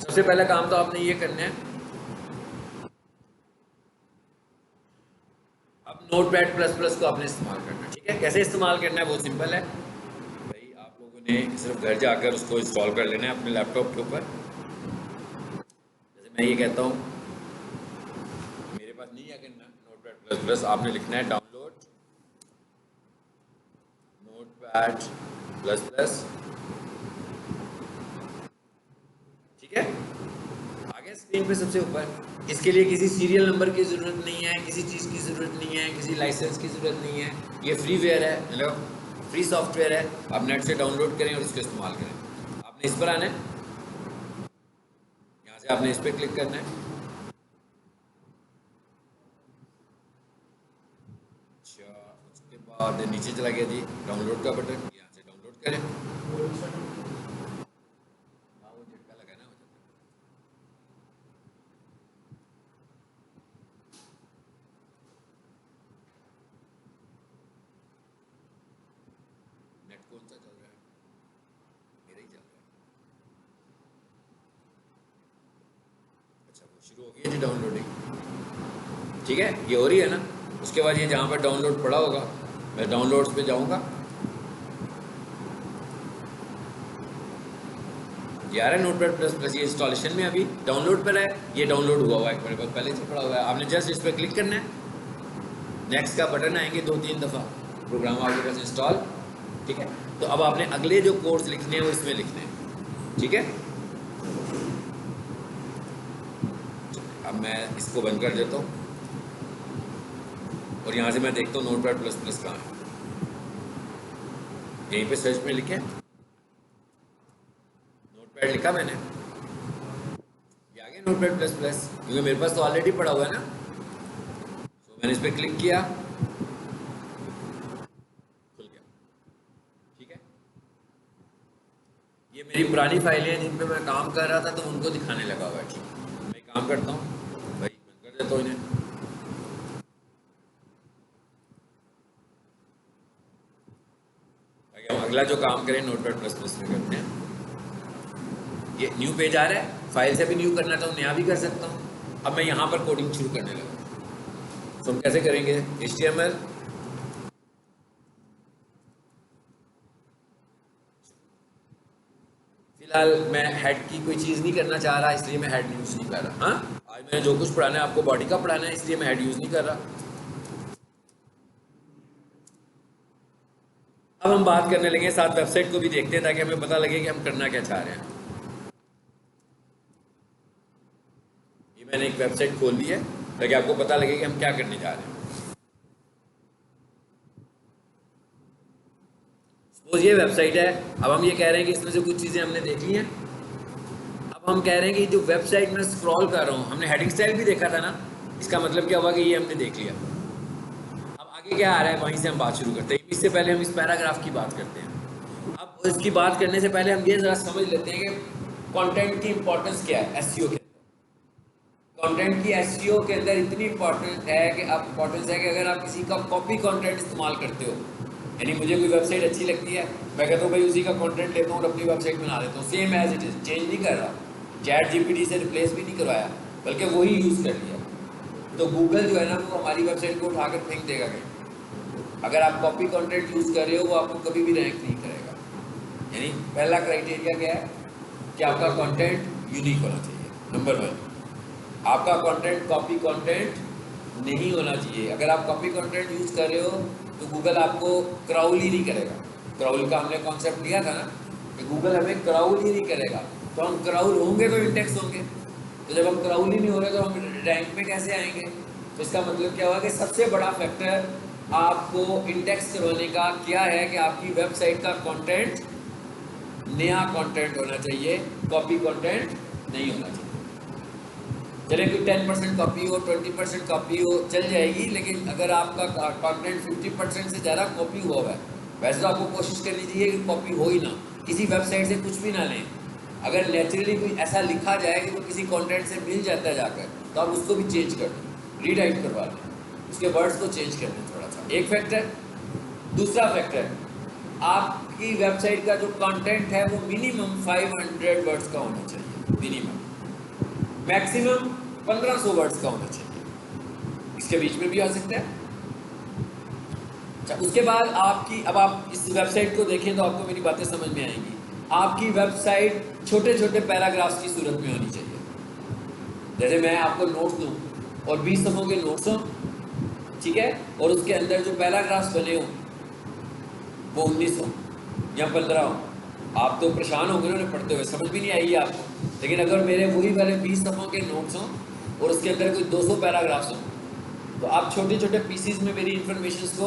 सबसे पहला काम तो आपने ये करना है, अब नोटपैड प्लस प्लस को आपने इस्तेमाल करना है। ठीक है, कैसे इस्तेमाल करना है, बहुत सिंपल है भाई। आप लोगों ने सिर्फ घर जाकर उसको इंस्टॉल कर लेना है अपने लैपटॉप के ऊपर। जैसे मैं ये कहता हूँ, मेरे पास नहीं है नोटपैड प्लस प्लस, आपने लिखना है डाउनलोड नोटपैड प्लस प्लस। ठीक है, आगे स्क्रीन पे सबसे ऊपर। इसके लिए किसी सीरियल नंबर की ज़रूरत नहीं है, किसी चीज़ की ज़रूरत नहीं है, किसी लाइसेंस की ज़रूरत नहीं है। ये फ्रीवेयर है, मतलब फ्री सॉफ्टवेयर है, आप नेट से डाउनलोड करें और उसको इस्तेमाल करें। आपने इस पर आना है, यहाँ से आपने इस पर क्लिक करना है। अच्छा, उसके बाद नीचे चला गया जी डाउनलोड का बटन, यहाँ से डाउनलोड करें। हाँ, वो झटका लगा ना, नेट कौन सा चल रहा है, मेरा ही चल रहा है। अच्छा, वो शुरू हो गई जी डाउनलोडिंग। ठीक है, ये हो रही है ना। उसके बाद ये जहाँ पर डाउनलोड पड़ा होगा, मैं डाउनलोड्स पे जाऊँगा, ये आ रहा है नोटपैड प्लस प्लस। ये इंस्टॉलेशन में अभी डाउनलोड पर है, ये डाउनलोड हुआ है, मेरे पास पहले से पड़ा हुआ है। आपने जस्ट इस पर क्लिक करना है, नेक्स्ट का बटन आएंगे 2-3 दफ़ा, प्रोग्राम आपके पास इंस्टॉल। ठीक है, तो अब आपने अगले जो कोर्स लिखने हैं वो इसमें लिखने हैं। ठीक है, अब मैं इसको बंद कर देता हूँ और यहाँ से मैं देखता हूँ नोटपैड प्लस प्लस कहाँ है। यहीं पे सर्च में लिखे नोटपैड, लिखा मैंने, ये आ गया नोटपैड प्लस प्लस, क्योंकि मेरे पास तो ऑलरेडी पड़ा हुआ है ना। तो मैंने इस पर क्लिक किया, खुल गया। ठीक है, ये मेरी पुरानी फाइलें हैं जिन पे मैं काम कर रहा था, तो उनको दिखाने लगा हुआ है। ठीक है, मैं काम करता हूँ भाई, बंद कर देता हूँ इन्हें। हम अगला जो काम करें नोटपैड प्लस प्लस में करते हैं। ये न्यू पेज आ रहा है, फाइल से भी न्यू करना तो नया भी कर सकता हूँ। अब मैं यहाँ पर कोडिंग शुरू करने लगा। तो हम कैसे करेंगे, HTML, फिलहाल मैं हेड की कोई चीज़ नहीं करना चाह रहा, इसलिए मैं हेड यूज़ नहीं कर रहा। हाँ, आज मैंने जो कुछ पढ़ाना है आपको बॉडी का पढ़ाना है, इसलिए मैं हेड यूज़ नहीं कर रहा। अब हम बात करने लगे, साथ वेबसाइट को भी देखते हैं ताकि हमें पता लगे कि हम करना क्या चाह रहे हैं। ये मैंने एक वेबसाइट खोल ली है ताकि आपको पता लगे कि हम क्या करने जा रहे हैं। सपोज ये वेबसाइट है, अब हम ये कह रहे हैं कि इसमें से कुछ चीज़ें हमने देख ली हैं। अब हम कह रहे हैं कि जो वेबसाइट में स्क्रॉल कर रहा हूँ, हमने हेडिंग स्टाइल भी देखा था ना, इसका मतलब क्या हुआ कि ये हमने देख लिया। अब आगे क्या आ रहा है, वहीं से हम बात शुरू करते हैं। इससे पहले हम इस पैराग्राफ की बात करते हैं। अब इसकी बात करने से पहले हम ये ज़रा समझ लेते हैं कि कंटेंट की इंपॉर्टेंस क्या है एसईओ के अंदर। कंटेंट की एसईओ के अंदर इतनी इंपॉर्टेंस है कि अगर आप किसी का कॉपी कंटेंट इस्तेमाल करते हो, यानी मुझे कोई वेबसाइट अच्छी लगती है, मैं कहता हूँ भाई उसी का कंटेंट लेता हूँ और अपनी वेबसाइट बना देता हूँ, same as it is, change नहीं कर रहा, चैट जीपीटी से रिप्लेस भी नहीं करवाया, बल्कि वही यूज़ कर लिया। तो गूगल जो है ना, वो हमारी वेबसाइट को उठाकर फेंक देगा कहीं। अगर आप कॉपी कंटेंट यूज़ कर रहे हो, वो आपको कभी भी रैंक नहीं करेगा। यानी पहला क्राइटेरिया क्या है कि आपका कंटेंट यूनिक होना चाहिए, नंबर 1। आपका कंटेंट कॉपी कंटेंट नहीं होना चाहिए। अगर आप कॉपी कंटेंट यूज़ कर रहे हो तो गूगल आपको क्राउल ही नहीं करेगा। क्राउल का हमने कॉन्सेप्ट लिया था ना कि गूगल हमें क्राउल ही नहीं करेगा। तो हम क्राउल होंगे तो इंडेक्स होंगे, तो जब हम क्राउल ही नहीं हो रहे तो हम रैंक में कैसे आएंगे। तो इसका मतलब क्या हुआ कि सबसे बड़ा फैक्टर आपको इंडेक्स करवाने का क्या है कि आपकी वेबसाइट का कंटेंट नया कंटेंट होना चाहिए, कॉपी कंटेंट नहीं होना चाहिए। चले कोई 10% कॉपी हो, 20% कॉपी हो, चल जाएगी, लेकिन अगर आपका कंटेंट 50% से ज़्यादा कॉपी हुआ है, वैसे तो आपको कोशिश करनी चाहिए कि कॉपी हो ही ना, किसी वेबसाइट से कुछ भी ना लें। अगर नेचुरली कोई ऐसा लिखा जाए कि वो किसी कंटेंट से मिल जाता है जाकर, तो आप उसको भी चेंज कर दें, रीराइट करवा लें, उसके वर्ड्स को चेंज कर दें थोड़ा सा। एक फैक्टर। दूसरा फैक्टर, आपकी वेबसाइट का जो कंटेंट है वो मिनिमम 500 वर्ड्स का होना चाहिए, मिनिमम। मैक्सिमम 1500 वर्ड्स का होना चाहिए, इसके बीच में भी आ सकता है। अच्छा, उसके बाद आपकी, अब आप इस वेबसाइट को देखें तो आपको मेरी बातें समझ में आएंगी। आपकी वेबसाइट छोटे छोटे पैराग्राफ्स की सूरत में होनी चाहिए। जैसे मैं आपको नोट्स दूँ और 20 सफ़ों के नोट्स हों, ठीक है, और उसके अंदर जो पैराग्राफ्स बने हों वो 19 हों या 15 हों, आप तो परेशान होंगे ना पढ़ते हुए, समझ भी नहीं आएगी आपको। लेकिन अगर मेरे वही वाले 20 सफ़ों के नोट्स हों और उसके अंदर कोई 200 पैराग्राफ्स हों, तो आप छोटे छोटे पीसीज में मेरी इन्फॉर्मेशन को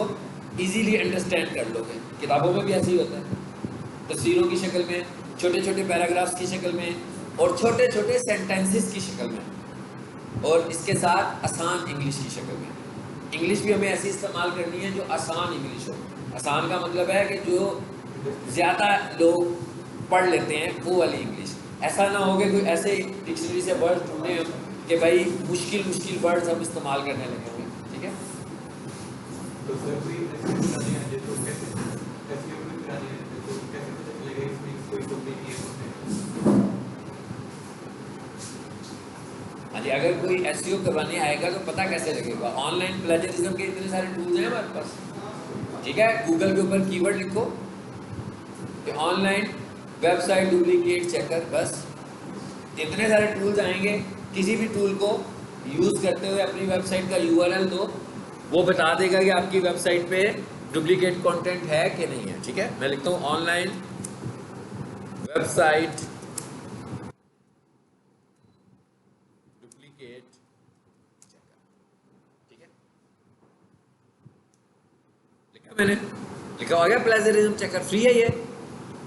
इजीली अंडरस्टैंड कर लोगे। किताबों में भी ऐसे ही होता है, तस्वीरों की शक्ल में, छोटे छोटे पैराग्राफ्स की शक्ल में, और छोटे छोटे सेंटेंसेस की शक्ल में, और इसके साथ आसान इंग्लिश की शक्ल में। इंग्लिश भी हमें ऐसी इस्तेमाल करनी है जो आसान इंग्लिश हो। आसान का मतलब है कि जो ज़्यादा लोग पढ़ लेते हैं वो वाली इंग्लिश। ऐसा ना हो कि कोई ऐसे डिक्शनरी से वर्ड ढूंढे हम कि भाई मुश्किल मुश्किल वर्ड्स हम इस्तेमाल करने लगे हुए, ठीक है। तो सर कोई ऐसी पुरानी है जो कैसे ऐसी कोई पुरानी है तो कैसे पता चलेगा इसमें कोई कंप्लीट नहीं है। हाँ जी, अगर कोई एसईओ करवाने आएगा तो पता कैसे लगेगा? ऑनलाइन प्लेजरिज्म के इतने सारे टूल्स हैं हमारे पास, ठीक है। गूगल के ऊपर कीवर्ड लिखो कि ऑनलाइन वेबसाइट डुप्लीकेट चेकर, बस इतने सारे टूल्स आएंगे। किसी भी टूल को यूज़ करते हुए अपनी वेबसाइट का यूआरएल दो, वो बता देगा कि आपकी वेबसाइट पे डुप्लीकेट कंटेंट है कि नहीं है, ठीक है। मैं लिखता हूँ ऑनलाइन वेबसाइट डुप्लीकेट चेकर, ठीक है। लिखा मैंने, लिखा हो गया प्लेजरिज्म चेकर, फ्री है ये।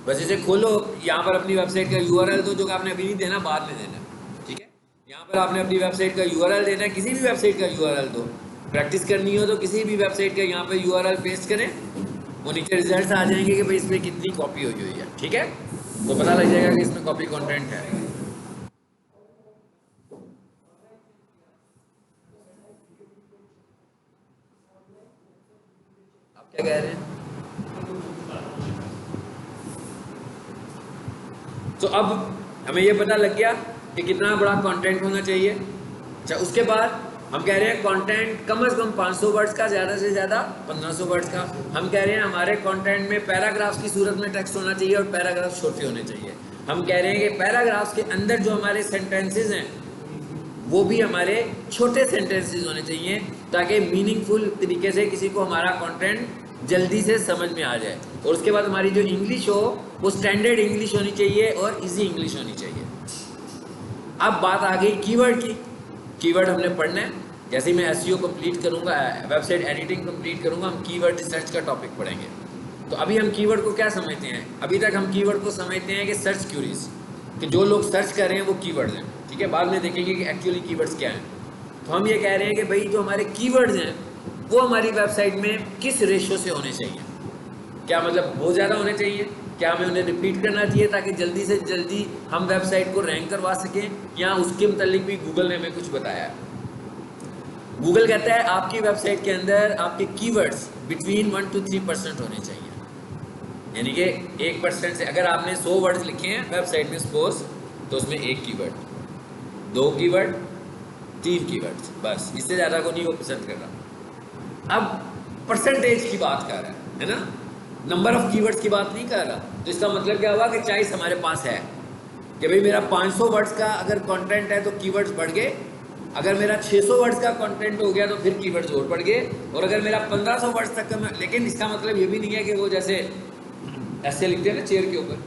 बस इसे खोलो, यहाँ पर अपनी वेबसाइट का यूआरएल दो, जो कि आपने अभी नहीं देना, बाद में देना, ठीक है। यहाँ पर आपने अपनी वेबसाइट का यूआरएल देना है, किसी भी वेबसाइट का यूआरएल दो। प्रैक्टिस करनी हो तो किसी भी वेबसाइट का यहाँ पे यूआरएल पेस्ट करें, वो नीचे रिजल्ट्स आ जाएंगे कि भाई इसमें कितनी कॉपी हुई हुई है, ठीक है। तो पता लग जाएगा कि इसमें कॉपी कंटेंट है। आप क्या कह रहे हैं? तो अब हमें ये पता लग गया कि कितना बड़ा कंटेंट होना चाहिए। अच्छा, उसके बाद हम कह रहे हैं कंटेंट कम से कम 500 वर्ड्स का, ज़्यादा से ज़्यादा 1500 वर्ड्स का। हम कह रहे हैं हमारे कंटेंट में पैराग्राफ्स की सूरत में टेक्स्ट होना चाहिए और पैराग्राफ्स छोटे होने चाहिए। हम कह रहे हैं कि पैराग्राफ्स के अंदर जो हमारे सेंटेंसेस हैं वो भी हमारे छोटे सेंटेंसेस होने चाहिए, ताकि मीनिंगफुल तरीके से किसी को हमारा कंटेंट जल्दी से समझ में आ जाए। और उसके बाद हमारी जो इंग्लिश हो वो स्टैंडर्ड इंग्लिश होनी चाहिए और इजी इंग्लिश होनी चाहिए। अब बात आ गई कीवर्ड की। कीवर्ड हमने पढ़ना है। जैसे ही मैं एसईओ कंप्लीट करूंगा, वेबसाइट एडिटिंग कंप्लीट करूंगा, हम कीवर्ड रिसर्च का टॉपिक पढ़ेंगे। तो अभी हम कीवर्ड को क्या समझते हैं? अभी तक हम कीवर्ड को समझते हैं कि सर्च क्यूरीज, कि जो लोग सर्च कर रहे हैं वो कीवर्ड्स हैं, ठीक है। बाद में देखेंगे कि एक्चुअली कीवर्ड्स क्या हैं। तो हम ये कह रहे हैं कि भाई जो हमारे कीवर्ड्स हैं वो हमारी वेबसाइट में किस रेशो से होने चाहिए। क्या मतलब बहुत ज़्यादा होने चाहिए? क्या हमें उन्हें रिपीट करना चाहिए ताकि जल्दी से जल्दी हम वेबसाइट को रैंक करवा सकें, या उसके मुतालिक भी गूगल ने हमें कुछ बताया है? गूगल कहता है आपकी वेबसाइट के अंदर आपके कीवर्ड्स बिटवीन 1 to 3% होने चाहिए। यानी कि 1% से, अगर आपने 100 वर्ड्स लिखे हैं वेबसाइट में सपोज, तो उसमें 1 कीवर्ड, 2 कीवर्ड, 3 कीवर्ड्स, बस। इससे ज़्यादा को नहीं वो पसंद कर रहा। अब परसेंटेज की बात कर रहा है ना, नंबर ऑफ कीवर्ड्स की बात नहीं कर रहा। तो इसका मतलब क्या हुआ कि चॉइस हमारे पास है कि भाई मेरा 500 वर्ड्स का अगर कंटेंट है तो कीवर्ड्स बढ़ गए, अगर मेरा 600 वर्ड्स का कंटेंट हो गया तो फिर कीवर्ड्स और बढ़ गए, और अगर मेरा 1500 वर्ड्स तक का। लेकिन इसका मतलब ये भी नहीं है कि वो जैसे ऐसे लिखते हैं ना चेयर के ऊपर,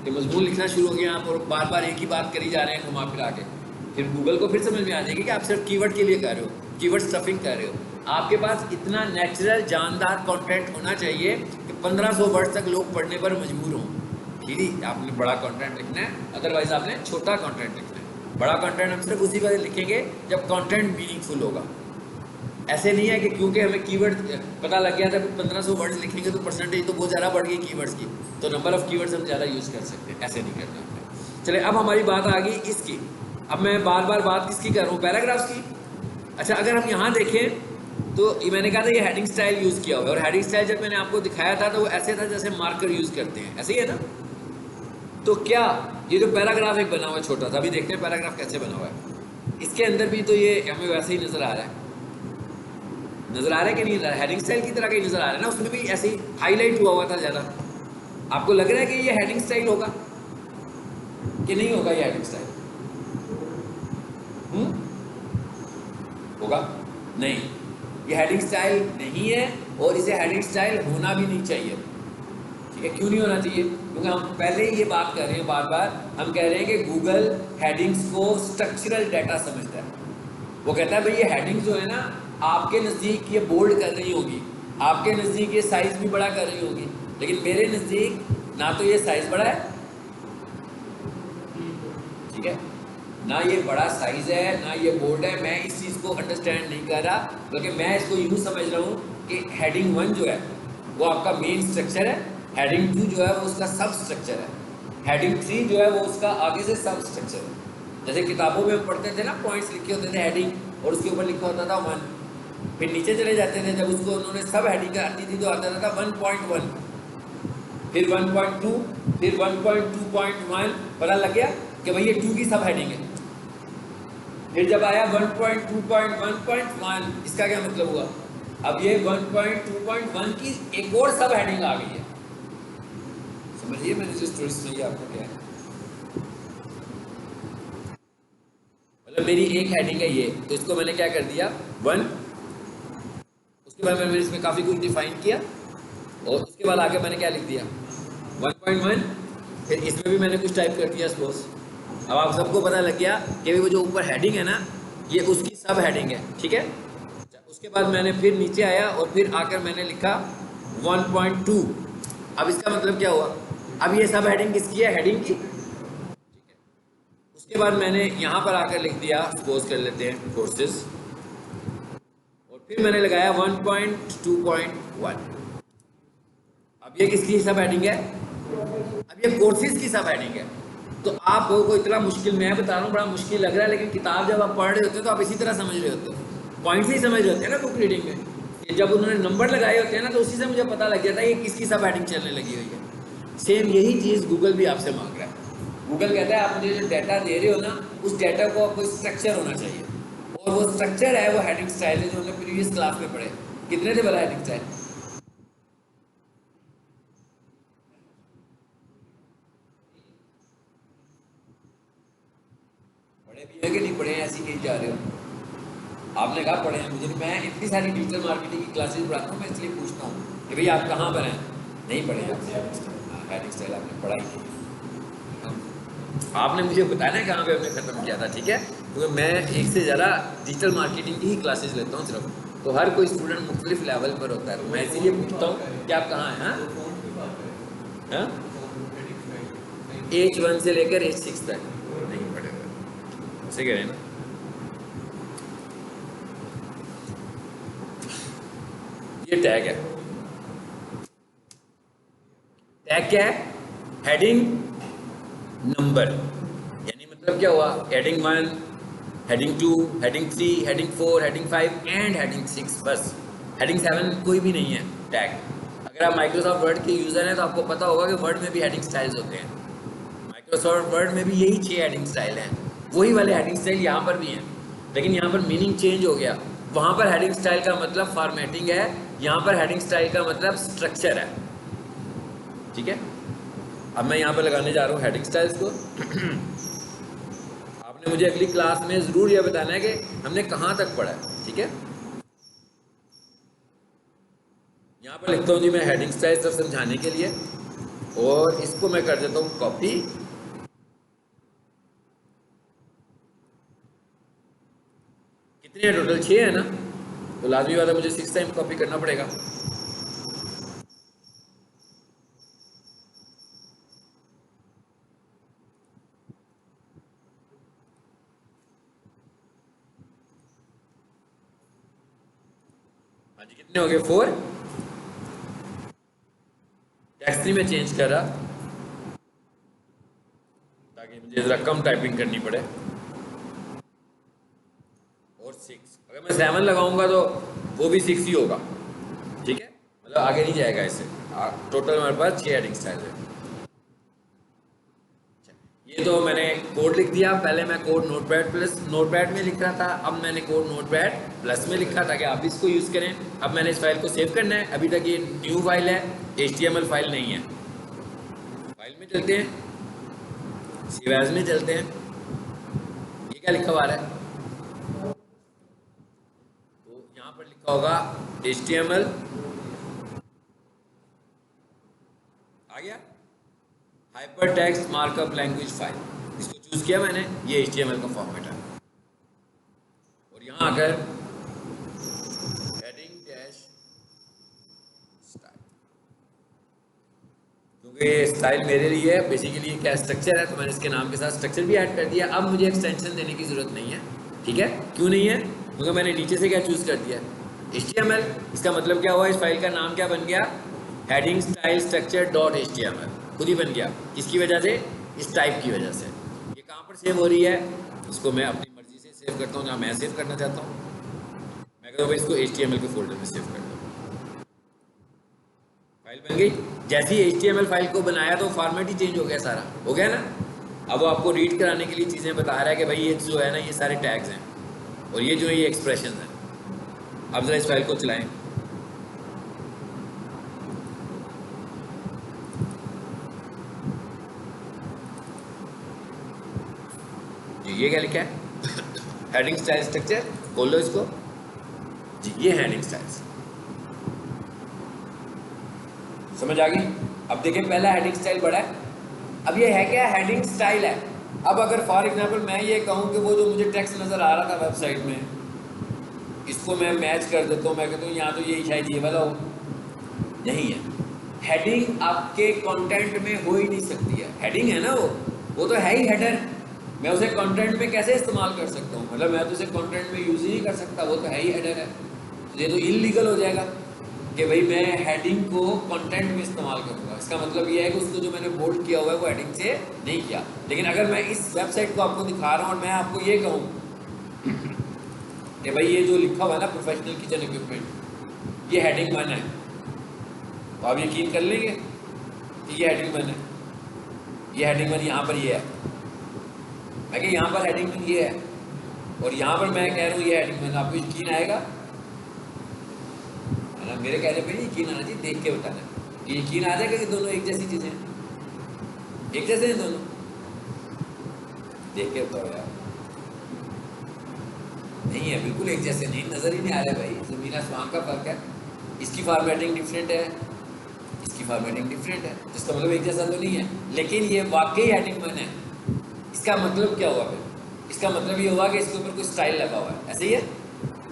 कि मजमून लिखना शुरू हो गया आप और बार बार एक ही बात करी जा रहे हैं घुमा फिरा के, फिर गूगल को फिर समझ में आ जाएगी कि आप सिर्फ कीवर्ड के लिए कर रहे हो, कीवर्ड स्टफिंग कर रहे हो। आपके पास इतना नेचुरल जानदार कंटेंट होना चाहिए कि 1500 वर्ड तक लोग पढ़ने पर मजबूर हों। ठीक है, आपने बड़ा कंटेंट लिखना है, अदरवाइज आपने छोटा कंटेंट लिखना है। बड़ा कंटेंट हम सिर्फ उसी वजह लिखेंगे जब कंटेंट मीनिंगफुल होगा। ऐसे नहीं है कि क्योंकि हमें कीवर्ड पता लग गया था 1500 वर्ड्स लिखेंगे तो परसेंटेज तो बहुत ज़्यादा बढ़ गई कीवर्ड्स की, तो नंबर ऑफ कीवर्ड्स हम ज़्यादा यूज़ कर सकते हैं, ऐसे नहीं करना हमने। चले, अब हमारी बात आ गई इसकी। अब मैं बार बार बात किसकी कर रहा हूँ? पैराग्राफ्स की। अच्छा, अगर हम यहाँ देखें तो मैंने कहा था ये हेडिंग स्टाइल यूज़ किया हुआ है, और हेडिंग स्टाइल जब मैंने आपको दिखाया था तो वो ऐसे था जैसे मार्कर यूज़ करते हैं, ऐसे ही है ना। तो क्या ये जो पैराग्राफ एक बना हुआ है छोटा सा, अभी देखते हैं पैराग्राफ कैसे बना हुआ है। इसके अंदर भी तो ये हमें वैसे ही नज़र आ रहा है, नज़र आ रहा है कि नहीं, हेडिंग स्टाइल की तरह का ही नज़र आ रहा है ना, उसमें भी ऐसे ही हाईलाइट हुआ था ज़्यादा। आपको लग रहा है कि ये हेडिंग स्टाइल होगा कि नहीं होगा? ये हेडिंग स्टाइल होगा? नहीं, ये हेडिंग स्टाइल नहीं है और इसे हेडिंग स्टाइल होना भी नहीं चाहिए। ठीक है, क्यों नहीं होना चाहिए? क्योंकि हम पहले ही ये बात कर रहे हैं, बार बार हम कह रहे हैं कि गूगल हेडिंग्स को स्ट्रक्चरल डाटा समझता है। वो कहता है भाई ये हेडिंग जो है ना, आपके नज़दीक ये बोल्ड कर रही होगी, आपके नज़दीक ये साइज़ भी बड़ा कर रही होगी, लेकिन मेरे नज़दीक ना तो ये साइज़ बड़ा है, ठीक है, ना ये बड़ा साइज़ है, ना ये बोल्ड है। मैं इस चीज़ को अंडरस्टैंड नहीं कर रहा, बल्कि मैं इसको यूँ समझ रहा हूँ कि हेडिंग 1 जो है वो आपका मेन स्ट्रक्चर है, हेडिंग 2 जो है वो उसका सब स्ट्रक्चर है, हेडिंग 3 जो है वो उसका आगे से सब स्ट्रक्चर है। जैसे किताबों में हम पढ़ते थे ना, पॉइंट्स लिखे होते थे हेडिंग, और उसके ऊपर लिखा होता था 1, फिर नीचे चले जाते थे, जब उसको उन्होंने सब हेडिंग आती थी तो आता था 1.1, फिर 1.2, फिर 1.2.1, पता लग गया कि भाई ये 2 की सब हेडिंग है। फिर जब आया 1.2.1.1, इसका क्या मतलब हुआ? अब ये 1.2.1 की एक और सब हेडिंग आ गई है। समझिए मैंने जो स्टोरी सुनाई आपको क्या है, मतलब मेरी एक हेडिंग है ये, तो इसको मैंने क्या कर दिया 1, उसके बाद मैंने इसमें काफ़ी कुछ डिफाइन किया, और उसके बाद आगे मैंने क्या लिख दिया 1.1, फिर इसमें भी मैंने कुछ टाइप कर दिया सपोज। अब आप सबको पता लग गया कि वो जो ऊपर हेडिंग है ना, ये उसकी सब हेडिंग है, ठीक है। उसके बाद मैंने फिर नीचे आया और फिर आकर मैंने लिखा 1.2। अब इसका मतलब क्या हुआ? अब ये सब हेडिंग किसकी है? हेडिंग की। उसके बाद मैंने यहाँ पर आकर लिख दिया, सपोज कर लेते हैं कोर्सेज, और फिर मैंने लगाया 1.2.1। अब ये किसकी सब हेडिंग है? अब ये कोर्सेज की सब हेडिंग है। तो आप लोगों को इतना मुश्किल, मैं बता रहा हूँ बड़ा मुश्किल लग रहा है, लेकिन किताब जब आप पढ़ रहे होते हो तो आप इसी तरह समझ रहे होते हो, पॉइंट्स ही समझ रहे होते हैं ना बुक रीडिंग में। ये जब उन्होंने नंबर लगाए होते हैं ना, तो उसी से मुझे पता लग जाता है कि किसकी सब हेडिंग चलने लगी हुई है। सेम यही चीज़ गूगल भी आपसे मांग रहा है। गूगल कहता है आप मुझे जो डाटा दे रहे हो ना, उस डाटा को कोई स्ट्रक्चर होना चाहिए, और वो स्ट्रक्चर है वो हेडिंग स्टाइल है, जो हमने प्रीवियस क्लास में पढ़े। कितने थे भला हेडिंग स्टाइल? पढ़े भी है कि नहीं पढ़े हैं? ऐसे ही कहीं जा रहे हो? आपने कहा पढ़े हैं, मुझे मैं इतनी सारी डिजिटल मार्केटिंग की क्लासेस पढ़ाता हूँ, मैं इसलिए पूछता हूँ कि भाई आप कहाँ पर हैं? नहीं पढ़े आपने हेडिंग स्टाइल, आपने पढ़ाई की, आपने मुझे बताया कहाँ पे हमने ख़त्म किया था, ठीक है। क्योंकि मैं एक से ज़्यादा डिजिटल मार्केटिंग की ही क्लासेस लेता हूँ सिर्फ, तो हर कोई स्टूडेंट मुख्तलिफ लेवल पर होता है, तो मैं इसीलिए पूछता हूँ कि आप कहाँ हैं। हाँ, H1 से लेकर H6 तक नहीं पढ़े हुए, ऐसे कह रहे हैं ना। ये टैग है, टैग क्या है? हेडिंग नंबर, यानी मतलब क्या हुआ? Heading 1, heading 2, heading 3, heading 4, heading 5 and heading 6, बस। हेडिंग 7 कोई भी नहीं है टैग। अगर आप माइक्रोसॉफ्ट वर्ड के यूज़र हैं तो आपको पता होगा कि वर्ड में भी हेडिंग स्टाइल्स होते हैं। माइक्रोसॉफ्ट वर्ड में भी यही 6 हेडिंग स्टाइल हैं, वही वाले हेडिंग स्टाइल यहाँ पर भी हैं, लेकिन यहाँ पर मीनिंग चेंज हो गया। वहाँ पर हेडिंग स्टाइल का मतलब फॉर्मेटिंग है, यहाँ पर हेडिंग स्टाइल का मतलब स्ट्रक्चर है, ठीक है। अब मैं यहाँ पर लगाने जा रहा हूँ हेडिंग स्टाइल्स को। आपने मुझे अगली क्लास में ज़रूर यह बताना है कि हमने कहाँ तक पढ़ा है, ठीक है। यहाँ पर लिखता हूँ जी मैं हेडिंग स्टाइल सब समझाने के लिए, और इसको मैं कर देता हूँ कॉपी। कितने हैं टोटल? 6 है ना, तो लाजमी बात है मुझे 6 टाइम कॉपी करना पड़ेगा। हाँ जी, कितने हो गए? 4। टेक्स्ट 3 में चेंज कर रहा ताकि मुझे ज़रा कम टाइपिंग करनी पड़े, और 6। अगर मैं 7 लगाऊंगा तो वो भी 6 ही होगा, ठीक है, मतलब आगे नहीं जाएगा इससे। टोटल हमारे पास 6 हेडिंग स्टाइल है। ये तो मैंने कोड लिख दिया। पहले मैं कोड नोटपैड प्लस नोटपैड में लिख रहा था, अब मैंने कोड नोटपैड प्लस में लिखा ताकि आप इसको यूज़ करें। अब मैंने इस फाइल को सेव करना है। अभी तक ये न्यू फाइल है, HTML फाइल नहीं है। फाइल में चलते हैं, सेव एज में चलते हैं। ये क्या लिखा हुआ है? तो यहाँ पर लिखा होगा HTML, आ गया hyper text markup language file. इसको चूज किया मैंने, ये HTML का फॉर्मेट है। और यहाँ आकर हेडिंग डैश स्टाइल, क्योंकि ये स्टाइल मेरे लिए है बेसिकली, ये क्या स्ट्रक्चर है तो मैंने इसके नाम के साथ स्ट्रक्चर भी ऐड कर दिया। अब मुझे एक्सटेंशन देने की जरूरत नहीं है, ठीक है? क्यों नहीं है? क्योंकि मैंने नीचे से क्या चूज कर दिया, HTML। इसका मतलब क्या हुआ, इस फाइल का नाम क्या बन गया, heading style structure dot HTML, खुद ही बन गया। इसकी वजह से, इस टाइप की वजह से। ये कहाँ पर सेव हो रही है, इसको मैं अपनी मर्जी से सेव करता हूँ, जहाँ मैं सेव करना चाहता हूँ। मैं कहता हूँ भाई इसको HTML के फोल्डर में सेव कर दो। फाइल बन गई। जैसे ही HTML फाइल को बनाया तो फॉर्मेट ही चेंज हो गया, सारा हो गया ना। अब वो आपको रीड कराने के लिए चीज़ें बता रहा है कि भाई ये जो है ना, ये सारे टैग्स हैं और ये जो है ये एक्सप्रेशन है। अब जरा इस फाइल को चलाएं। ये क्या लिखा है, हेडिंग स्टाइल स्ट्रक्चर, खोल लो इसको जी। ये हेडिंग स्टाइल्स, समझ आ गई? अब देखें, पहला हेडिंग स्टाइल बड़ा है, अब ये है क्या, हेडिंग स्टाइल है। अब अगर फॉर एग्जांपल मैं ये कहूँ कि वो जो मुझे टेक्स्ट नज़र आ रहा था वेबसाइट में, इसको मैं मैच कर देता हूँ, मैं कहता हूँ यहाँ तो ये शायद ये वाला हो, नहीं है। हेडिंग आपके कंटेंट में हो ही नहीं सकती है। हेडिंग है ना, वो तो है ही हेडर। मैं उसे कंटेंट में कैसे इस्तेमाल कर सकता हूँ, मतलब मैं तो उसे कंटेंट में यूज़ ही नहीं कर सकता, वो तो है ही हेडर है। तो ये तो इलीगल हो जाएगा कि भाई मैं हेडिंग को कंटेंट में इस्तेमाल करूँगा। इसका मतलब ये है कि उसको जो मैंने बोल्ड किया हुआ है वो हेडिंग से नहीं किया। लेकिन अगर मैं इस वेबसाइट को आपको दिखा रहा हूँ और मैं आपको ये कहूँ कि भाई ये जो लिखा हुआ है ना, प्रोफेशनल किचन इक्विपमेंट, ये हेडिंग 1 है, तो आप यकीन कर लेंगे कि ये हेडिंग 1 है। ये हेडिंग 1 यहाँ पर ये है, मैं कि यहाँ पर हेडिंग 1 ये है और यहाँ पर मैं कह रहा हूँ ये हेडिंग 1। आपको यकीन आएगा? है ना, मेरे कहने पे नहीं यकीन आना चाहिए, देख के बताना। ये यकीन आ जाएगा कि दोनों एक जैसी चीज़ें हैं, एक जैसे हैं दोनों, देख के बताओ यार। नहीं है, बिल्कुल एक जैसे नहीं, नज़र ही नहीं आ रहा भाई, ज़मीन आसमान का फ़र्क है। इसकी फॉर्मेटिंग डिफरेंट है, इसकी फॉर्मेटिंग डिफरेंट है, जिसका मतलब एक जैसा तो नहीं है। लेकिन ये वाकई हेडिंग 1 है। इसका मतलब क्या हुआ फिर? इसका मतलब ये हुआ कि इसके ऊपर कोई स्टाइल लगा हुआ है, ऐसे ही है,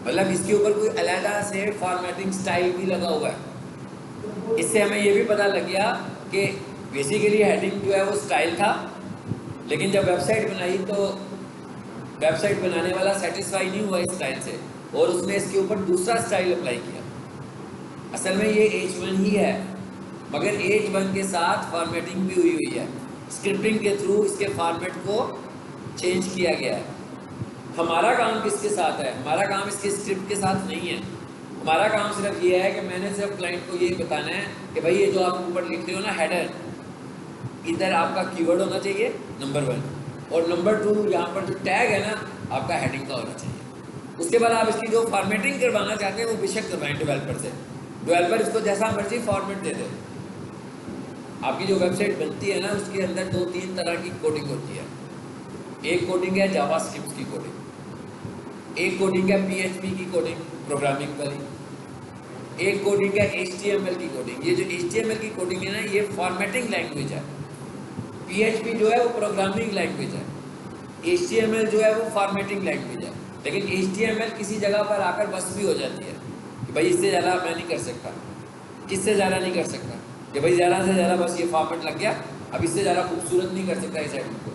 मतलब इसके ऊपर कोई अलग से फॉर्मेटिंग स्टाइल भी लगा हुआ है। इससे हमें ये भी पता लग गया कि बेसिकली हेडिंग जो है वो स्टाइल था, लेकिन जब वेबसाइट बनाई तो वेबसाइट बनाने वाला सेटिस्फाई नहीं हुआ इस स्टाइल से और उसने इसके ऊपर दूसरा स्टाइल अप्लाई किया। असल में ये H1 ही है, मगर H1 के साथ फॉर्मेटिंग भी हुई है। स्क्रिप्टिंग के थ्रू इसके फॉर्मेट को चेंज किया गया है। हमारा काम किसके साथ है? हमारा काम इसके स्क्रिप्ट के साथ नहीं है। हमारा काम सिर्फ ये है कि मैंने सिर्फ क्लाइंट को ये बताना है कि भाई ये जो आप ऊपर लिख रहे हो ना हेडर, इधर आपका कीवर्ड होना चाहिए नंबर 1, और नंबर 2 यहाँ पर जो टैग है ना आपका हेडिंग का होना चाहिए। उसके बाद आप इसकी जो फॉर्मेटिंग करवाना चाहते हैं वो बेशक करवाएं डेवलपर से। डेवलपर इसको जैसा मर्जी फॉर्मेट दे दे। आपकी जो वेबसाइट बनती है ना उसके अंदर 2-3 तरह की कोडिंग होती है। एक कोडिंग है जावास्क्रिप्ट की कोडिंग, एक कोडिंग है PHP की कोडिंग प्रोग्रामिंग वाली, एक कोडिंग है HTML की कोडिंग। ये जो HTML की कोडिंग है ना ये फॉर्मेटिंग लैंग्वेज है। PHP जो है वो प्रोग्रामिंग लैंग्वेज है, HTML जो है वो फॉर्मेटिंग लैंग्वेज है। लेकिन HTML किसी जगह पर आकर बस भी हो जाती है कि भाई इससे ज़्यादा मैं नहीं कर सकता, किससे ज़्यादा नहीं कर सकता, कि भाई ज़्यादा से ज़्यादा बस ये फॉर्मेट लग गया, अब इससे ज़्यादा खूबसूरत नहीं कर सकता इस हेडिंग को।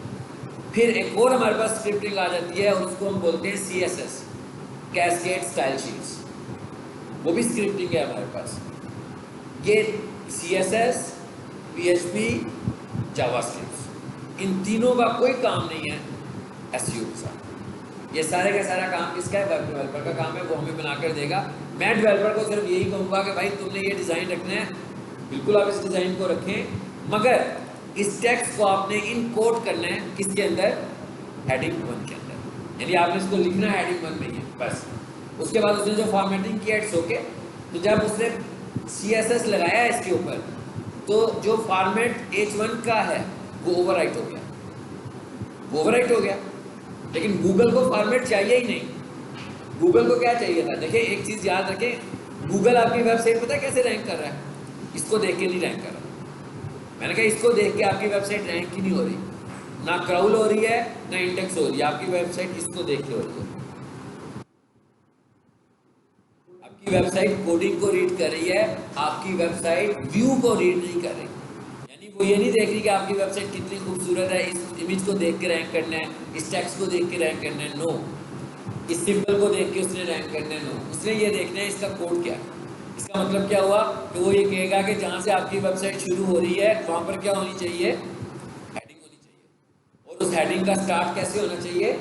फिर एक और हमारे पास स्क्रिप्टिंग आ जाती है और उसको हम बोलते हैं CSS, कैस्केड स्टाइल शीट्स, वो भी स्क्रिप्टिंग है हमारे पास। ये CSS, PHP, जावास्क्रिप्ट, इन तीनों का कोई काम नहीं है SEO के साथ। ये सारे का सारा काम किसका है? वेब डेवलपर का काम है, वो हमें बनाकर देगा। मैं डेवलपर को सिर्फ यही कहूँगा कि भाई तुमने ये डिज़ाइन रखना है, बिल्कुल आप इस डिज़ाइन को रखें, मगर इस टेक्स्ट को आपने इनकोड करना है किसके अंदर, हेडिंग 1 के अंदर, यानी आपने इसको लिखना हेडिंग 1 में ही है बस। उसके बाद उसने जो फॉर्मेटिंग किया इट्स ओके, तो जब उसने CSS लगाया इसके ऊपर तो जो फॉर्मेट H1 का है वो ओवरराइट हो गया, वो ओवरराइट हो गया। लेकिन गूगल को फॉर्मेट चाहिए ही नहीं। गूगल को क्या चाहिए था, देखिए एक चीज़ याद रखें, गूगल आपकी वेबसाइट पता है कैसे रैंक कर रहा है, इसको देख के नहीं रैंक कर रहा। मैंने कहा इसको देख के आपकी वेबसाइट रैंक ही नहीं हो रही, ना क्राउल हो रही है ना इंडेक्स हो रही है, आपकी वेबसाइट इसको देख के हो रही है। आपकी वेबसाइट कोडिंग को रीड कर रही है, आपकी वेबसाइट व्यू को रीड नहीं कर रही। यानी वो ये नहीं देख रही कि आपकी वेबसाइट कितनी खूबसूरत है, इस इमेज को देख के रैंक करना है, इस टेक्स्ट को देख के रैंक करना है, नो। इस सिंबल को देख के उसने रैंक करना है, नो। उसने ये देखना है इसका कोड क्या है। इसका मतलब क्या हुआ कि वो ये कहेगा कि जहाँ से आपकी वेबसाइट शुरू हो रही है वहाँ पर क्या होनी चाहिए, हेडिंग होनी चाहिए, और उस हेडिंग का स्टार्ट कैसे होना चाहिए,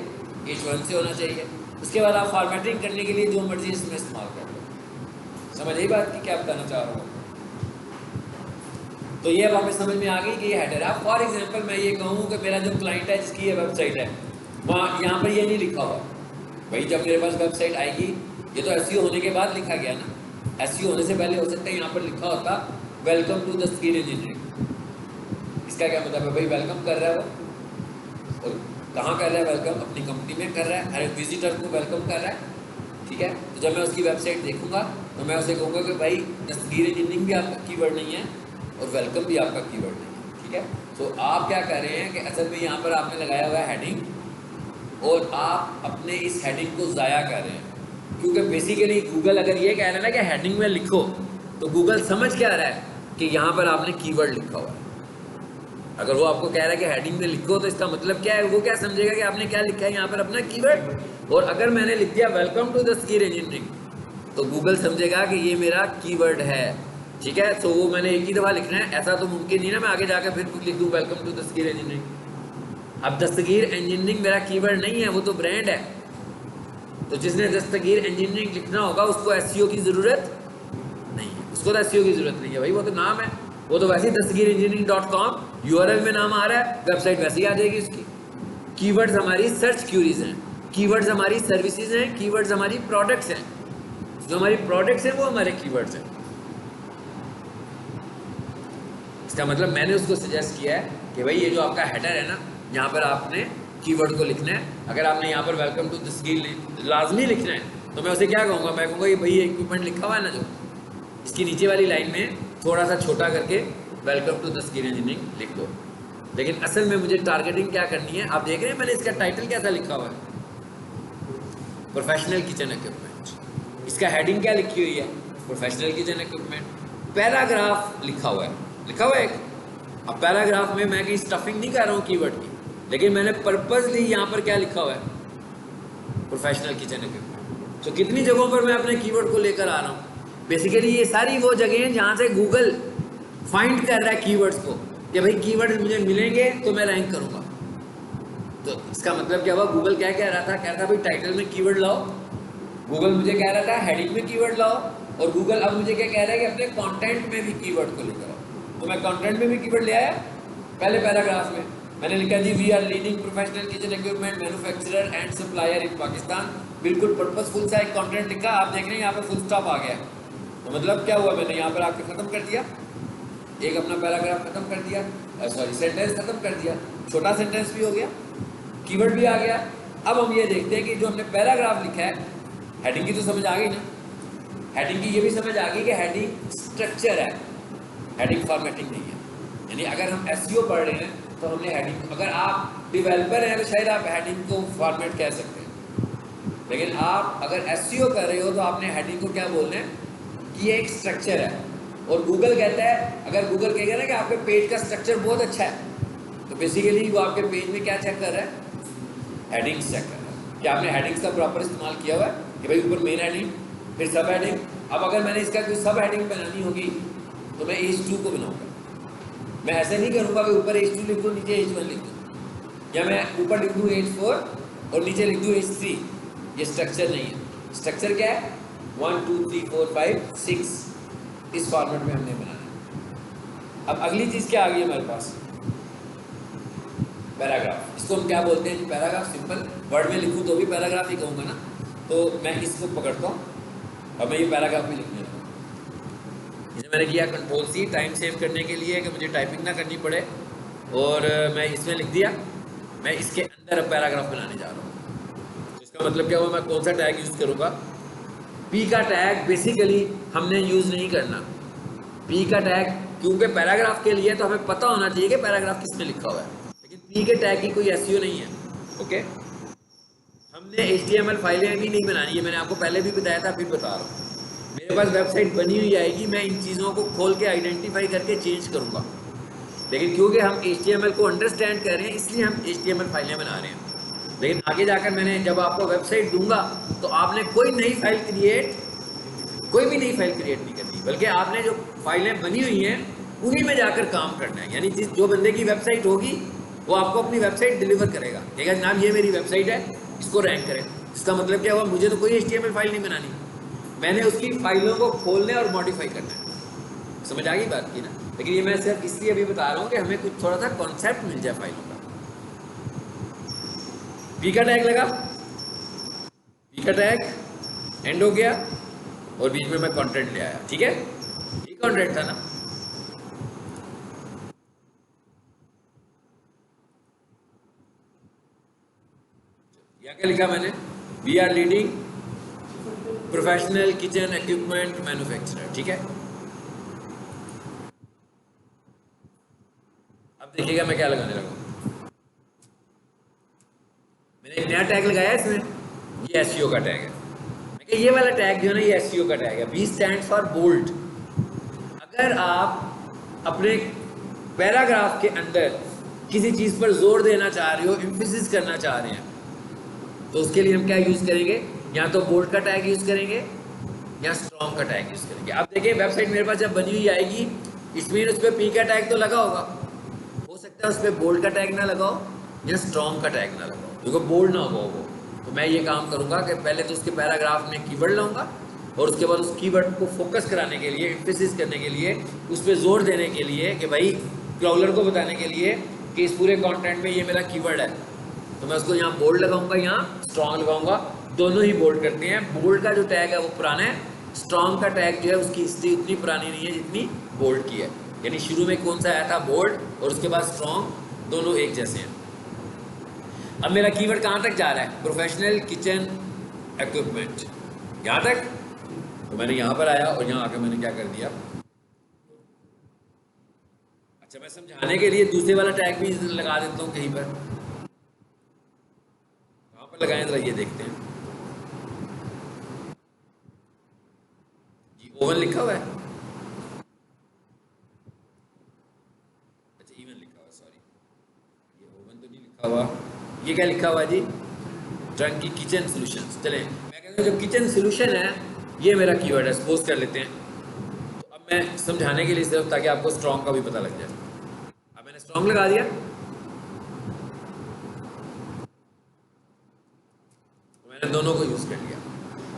H1 से होना चाहिए। उसके बाद आप फॉर्मेटिंग करने के लिए जो मर्जी इसमें इस्तेमाल कर लो। समझ यही बात की क्या बताना चाह रहा हूँ। तो ये अब हमें समझ में आ गई कि ये हेडर है। फॉर एग्जांपल मैं ये कहूँ कि मेरा जो क्लाइंट है जिसकी ये वेबसाइट है, वहाँ यहाँ पर ये नहीं लिखा हुआ भाई, जब मेरे पास वेबसाइट आएगी, ये तो SEO होने के बाद लिखा गया ना, SEO होने से पहले हो सकता है यहाँ पर लिखा होता welcome to the skill engineering. इसका क्या मतलब है भाई, वेलकम कर रहा है वो, और कहाँ कर रहा है वेलकम, अपनी कंपनी में कर रहा है, हर एक विजिटर को वेलकम कर रहा है, ठीक है। तो जब मैं उसकी वेबसाइट देखूंगा तो मैं उसे कहूँगा कि भाई दस्तगीर इंजीनियरिंग भी आपका कीवर्ड नहीं है और वेलकम भी आपका कीवर्ड नहीं है, ठीक है। तो आप क्या कर रहे हैं कि असल में यहाँ पर आपने लगाया हुआ है हेडिंग, और आप अपने इस हेडिंग को ज़ाया कर रहे हैं, क्योंकि बेसिकली गूगल अगर ये कह रहा है ना कि हेडिंग में लिखो, तो गूगल समझ क्या रहा है कि यहाँ पर आपने कीवर्ड लिखा हुआ है। अगर वो आपको कह रहा है कि हेडिंग में लिखो, तो इसका मतलब क्या है, वो क्या समझेगा कि आपने क्या लिखा है यहाँ पर, अपना कीवर्ड। और अगर मैंने लिख दिया welcome to the skill engineering, तो गूगल समझेगा कि ये मेरा कीवर्ड है, ठीक है। तो वो मैंने एक ही दफ़ा लिखना है, ऐसा तो मुमकिन नहीं ना मैं आगे जाकर फिर लिख दूँ welcome to the skill engineering. अब दस्तगीर इंजीनियरिंग मेरा कीवर्ड नहीं है, वो तो ब्रांड है। तो जिसने दस्तगीर इंजीनियरिंग लिखना होगा उसको SEO की ज़रूरत नहीं है, उसको तो SEO की ज़रूरत नहीं है भाई, वो तो नाम है, वो तो वैसे ही दस्तगीर इंजीनियरिंग.com URL में नाम आ रहा है, वेबसाइट वैसे ही आ जाएगी उसकी। कीवर्ड्स हमारी सर्च क्यूरीज हैं, कीवर्ड्स हमारी सर्विसेज हैं, कीवर्ड्स हमारी प्रोडक्ट्स हैं। जो हमारी प्रोडक्ट्स हैं वो हमारे कीवर्ड्स हैं। इसका मतलब मैंने उसको सजेस्ट किया है कि भाई ये जो आपका हेडर है ना, यहाँ पर आपने कीवर्ड को लिखना है। अगर आपने यहाँ पर वेलकम टू द स्किल लाजमी लिखना है, तो मैं उसे क्या कहूँगा, मैं कहूँगा ये भाई इक्विपमेंट लिखा हुआ है ना, जो इसकी नीचे वाली लाइन में थोड़ा सा छोटा करके welcome to the skill engineering लिख दो। लेकिन असल में मुझे टारगेटिंग क्या करनी है, आप देख रहे हैं मैंने इसका टाइटल कैसा लिखा हुआ है, प्रोफेशनल किचन इक्विपमेंट। इसका हेडिंग क्या लिखी हुई है, प्रोफेशनल किचन इक्विपमेंट। पैराग्राफ लिखा हुआ है एक। अब पैराग्राफ में मैं कहीं स्टफिंग नहीं कर रहा हूँ कीवर्ड की, लेकिन मैंने पर्पजली यहाँ पर क्या लिखा हुआ है, प्रोफेशनल किचन इक्विपमेंट। तो कितनी जगहों पर मैं अपने कीवर्ड को लेकर आ रहा हूँ। बेसिकली ये सारी वो जगह हैं जहाँ से गूगल फाइंड कर रहा है कीवर्ड्स को, कि भाई कीवर्ड मुझे मिलेंगे तो मैं रैंक करूँगा। तो इसका मतलब क्या हुआ, गूगल क्या कह रहा था, कह रहा था भाई टाइटल में कीवर्ड लाओ। गूगल मुझे कह रहा था हेडिंग में कीवर्ड लाओ, और गूगल अब मुझे क्या कह रहा है कि अपने कंटेंट में भी कीवर्ड को लेकर आओ। तो मैं कंटेंट में भी कीवर्ड ले आया। पहले पैराग्राफ में मैंने लिखा जी we are leading professional kitchen equipment manufacturer and supplier in Pakistan. बिल्कुल पर्पसफुल सा एक कंटेंट लिखा। आप देख रहे हैं यहाँ पर फुल स्टॉप आ गया। तो मतलब क्या हुआ, मैंने यहाँ पर आके ख़त्म कर दिया, एक अपना पैराग्राफ ख़त्म कर दिया, सॉरी सेंटेंस ख़त्म कर दिया, छोटा सेंटेंस भी हो गया, कीवर्ड भी आ गया। अब हम ये देखते हैं कि जो हमने पैराग्राफ लिखा है, हेडिंग की तो समझ आ गई ना, हेडिंग की ये भी समझ आ गई कि हेडिंग स्ट्रक्चर है, हेडिंग फॉर्मेटिंग नहीं है। यानी अगर हम SEO पढ़ रहे हैं तो हमने हेडिंग, अगर आप डेवलपर हैं तो शायद आप हेडिंग को फॉर्मेट कह सकते हैं, लेकिन आप अगर SEO कर रहे हो तो आपने हेडिंग को क्या बोलना है कि ये एक स्ट्रक्चर है। और गूगल कहता है, अगर गूगल कहेगा ना कि आपके पेज का स्ट्रक्चर बहुत अच्छा है, तो बेसिकली वो आपके पेज में क्या चेक कर रहा है, हेडिंग्स चेक कर रहा है कि आपने हेडिंग्स का प्रॉपर इस्तेमाल किया हुआ है, कि भाई ऊपर मेन हेडिंग फिर सब हेडिंग। अब अगर मैंने इसका कोई सब हेडिंग बनानी होगी तो मैं H2 को बनाऊंगा। मैं ऐसे नहीं करूँगा कि ऊपर H2 लिख दूँ नीचे H1 लिख दूँ, या मैं ऊपर लिख दूँ H4 और नीचे लिख दूँ H3। ये स्ट्रक्चर नहीं है। स्ट्रक्चर क्या है, 1 2 3 4 5 6 इस फॉर्मेट में हमने बनाना है। अब अगली चीज़ क्या आ गई हमारे पास, पैराग्राफ, इसको हम क्या बोलते हैं? पैराग्राफ। सिंपल वर्ड में लिखूँ तो भी पैराग्राफ ही कहूँगा ना, तो मैं इसको पकड़ता हूँ और मैं ये पैराग्राफ में लिखने लगूँ। जैसे मैंने किया कंट्रोल सी टाइम सेव करने के लिए कि मुझे टाइपिंग ना करनी पड़े, और मैं इसमें लिख दिया। मैं इसके अंदर अब पैराग्राफ बनाने जा रहा हूँ। तो इसका मतलब क्या हुआ? मैं कौन सा टैग यूज़ करूँगा? पी का टैग बेसिकली हमने यूज़ नहीं करना। पी का टैग क्योंकि पैराग्राफ के लिए तो हमें पता होना चाहिए कि पैराग्राफ किसमें लिखा हुआ है, लेकिन पी के टैग की कोई एसईओ नहीं है। ओके, हमने HTML फाइलें भी नहीं बनानी है, मैंने आपको पहले भी बताया था, फिर बता रहा हूँ। मेरे पास वेबसाइट बनी हुई आएगी, मैं इन चीज़ों को खोल के आइडेंटिफाई करके चेंज करूँगा, लेकिन क्योंकि हम HTML को अंडरस्टैंड कर रहे हैं इसलिए हम HTML फाइलें बना रहे हैं। लेकिन आगे जाकर मैंने जब आपको वेबसाइट दूंगा तो आपने कोई भी नई फाइल क्रिएट नहीं करनी, बल्कि आपने जो फाइलें बनी हुई हैं उन्हीं में जाकर काम करना है। यानी जो बंदे की वेबसाइट होगी वो आपको अपनी वेबसाइट डिलीवर करेगा, कहेगा जनाब ये मेरी वेबसाइट है, इसको रैंक करें। इसका मतलब क्या हुआ? मुझे तो कोई HTML फाइल नहीं बनानी, मैंने उसकी फाइलों को खोलने और मॉडिफाई करना है। समझ आ गई बात की ना? लेकिन ये मैं सिर्फ इसलिए अभी बता रहा हूँ कि हमें कुछ थोड़ा सा कॉन्सेप्ट मिल जाए फाइलों का। पी का टैग लगा, पी का टैग एंड हो गया, और बीच में मैं कंटेंट ले आया। ठीक है, ये कंटेंट था ना। यहाँ क्या लिखा मैंने? We are leading professional kitchen equipment manufacturer. ठीक है, अब देखिएगा मैं क्या लगाने लगा। मैंने एक नया टैग लगाया इसमें, ये एसईओ का टैग है। मैं कहा ये वाला टैग जो है ना, ये एसईओ का टैग है। B stand for bold. अगर आप अपने पैराग्राफ के अंदर किसी चीज़ पर जोर देना चाह रहे हो, एम्फेसिस करना चाह रहे हैं, तो उसके लिए हम क्या यूज़ करेंगे? या तो बोल्ड का टैग यूज़ करेंगे या स्ट्रॉन्ग का टैग यूज़ करेंगे। अब देखिए वेबसाइट मेरे पास जब बनी हुई आएगी, इसमें उस पर पी का टैग तो लगा होगा, हो सकता है उस पर बोल्ड का टैग ना लगाओ या स्ट्रॉन्ग का टैग ना लगाओ, क्योंकि बोल्ड ना हो वो। तो मैं ये काम करूँगा कि पहले तो उसके पैराग्राफ में कीवर्ड लाऊंगा, और उसके बाद उस कीवर्ड को फोकस कराने के लिए, एम्फेसिस करने के लिए, उस पर जोर देने के लिए कि भाई क्राउलर को बताने के लिए कि इस पूरे कंटेंट में ये मेरा कीवर्ड है, तो मैं उसको यहाँ बोल्ड लगाऊंगा, यहाँ स्ट्रॉन्ग लगाऊंगा। दोनों ही बोल्ड करते हैं। बोल्ड का जो टैग है वो पुराना है, स्ट्रॉन्ग का टैग जो है उसकी हिस्ट्री उतनी पुरानी नहीं है जितनी बोल्ड की है। यानी शुरू में कौन सा आया था? बोल्ड, और उसके बाद स्ट्रॉन्ग, दोनों एक जैसे हैं। अब मेरा कीवर्ड कहाँ तक जा रहा है? प्रोफेशनल किचन इक्विपमेंट, यहाँ तक। तो मैंने यहाँ पर आया और यहाँ आकर मैंने क्या कर दिया? अच्छा, मैं समझाने के लिए दूसरे वाला टैग भी लगा देता हूँ कहीं पर। कहाँ पर लगाएं जरा ये देखते हैं जी। ओवन लिखा हुआ है, अच्छा इवन लिखा हुआ है, सॉरी ये ओवन तो नहीं लिखा हुआ। ये क्या लिखा हुआ है जी? Turkey kitchen solutions. चले मैं कहता हूँ जो किचन सॉल्यूशन है ये मेरा कीवर्ड है, सपोज कर लेते हैं। तो अब मैं समझाने के लिए सिर्फ, ताकि आपको स्ट्रॉन्ग का भी पता लग जाए, अब मैंने स्ट्रॉन्ग लगा दिया, तो मैंने दोनों को यूज कर लिया।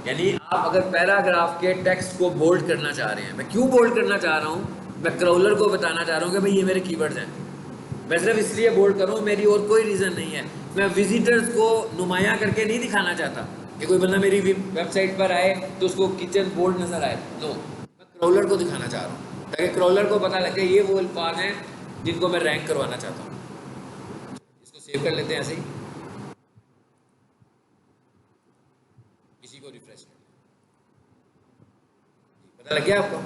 यानी आप अगर पैराग्राफ के टेक्स्ट को बोल्ड करना चाह रहे हैं, मैं क्यों बोल्ड करना चाह रहा हूँ? मैं क्राउलर को बताना चाह रहा हूँ कि भाई ये मेरे कीवर्ड्स हैं। मैं सिर्फ इसलिए बोल्ड करूँ, मेरी और कोई रीज़न नहीं है। मैं विजिटर्स को नुमायां करके नहीं दिखाना चाहता कि कोई बंदा मेरी वेबसाइट पर आए तो उसको किचन बोर्ड नज़र आए। नो, मैं क्राउलर को दिखाना चाह रहा हूँ ताकि क्राउलर को पता लगे ये वो अल्फाज हैं जिनको मैं रैंक करवाना चाहता हूँ। इसको सेव कर लेते हैं ऐसे ही, इसी को रिफ्रेश कर लें। पता लग गया आपको?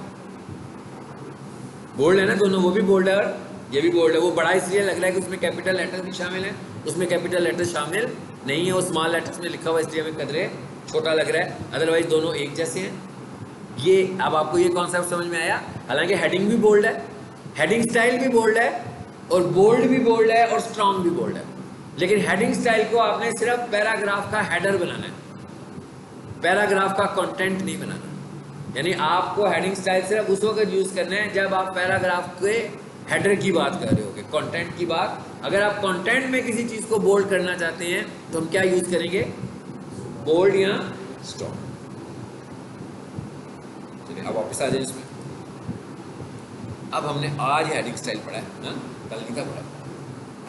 बोल्ड है ना दोनों, वो भी बोल्ड है और ये भी बोल्ड है। वो बड़ा इसलिए लग रहा है कि उसमें कैपिटल लेटर भी शामिल है, उसमें कैपिटल लेटर शामिल नहीं है, वो स्मॉल लेटर्स में लिखा हुआ इसलिए हमें कदरे छोटा लग रहा है। अदरवाइज दोनों एक जैसे हैं। ये अब आपको ये कॉन्सेप्ट समझ में आया? हालांकि हेडिंग भी बोल्ड है, हेडिंग स्टाइल भी बोल्ड है, और बोल्ड भी बोल्ड है, और स्ट्रॉन्ग भी बोल्ड है। लेकिन हेडिंग स्टाइल को आपने सिर्फ पैराग्राफ का हेडर बनाना है, पैराग्राफ का कंटेंट नहीं बनाना। यानी आपको हेडिंग स्टाइल सिर्फ उस वक्त यूज़ करना है जब आप पैराग्राफ के हेडर की बात कर रहे होगे, कंटेंट की बात। अगर आप कंटेंट में किसी चीज़ को बोल्ड करना चाहते हैं तो हम क्या यूज़ करेंगे? बोल्ड या स्ट्रॉन्ग। चलिए अब वापस आ जाए इसमें। अब हमने आज हेडिंग स्टाइल पढ़ा है ना, कल नहीं था पढ़ा।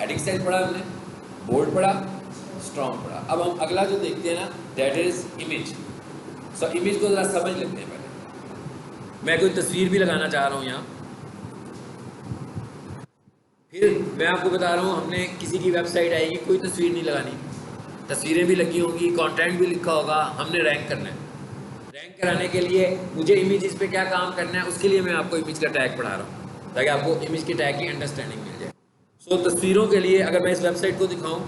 हेडिंग स्टाइल पढ़ा हमने, बोल्ड पड़ा, स्ट्रॉन्ग पड़ा। अब हम अगला जो देखते हैं ना, that is image. So image को ज़रा समझ लेते हैं पहले। मैं कोई तस्वीर भी लगाना चाह रहा हूँ यहाँ, फिर मैं आपको बता रहा हूँ हमने किसी की वेबसाइट आएगी, कोई तस्वीर नहीं लगानी, तस्वीरें भी लगी होंगी, कंटेंट भी लिखा होगा, हमने रैंक करना है। रैंक कराने के लिए मुझे इमेजेस पे क्या काम करना है, उसके लिए मैं आपको इमेज का टैग पढ़ा रहा हूँ, ताकि आपको इमेज के टैग की अंडरस्टैंडिंग मिल जाए। सो तस्वीरों के लिए अगर मैं इस वेबसाइट को दिखाऊं,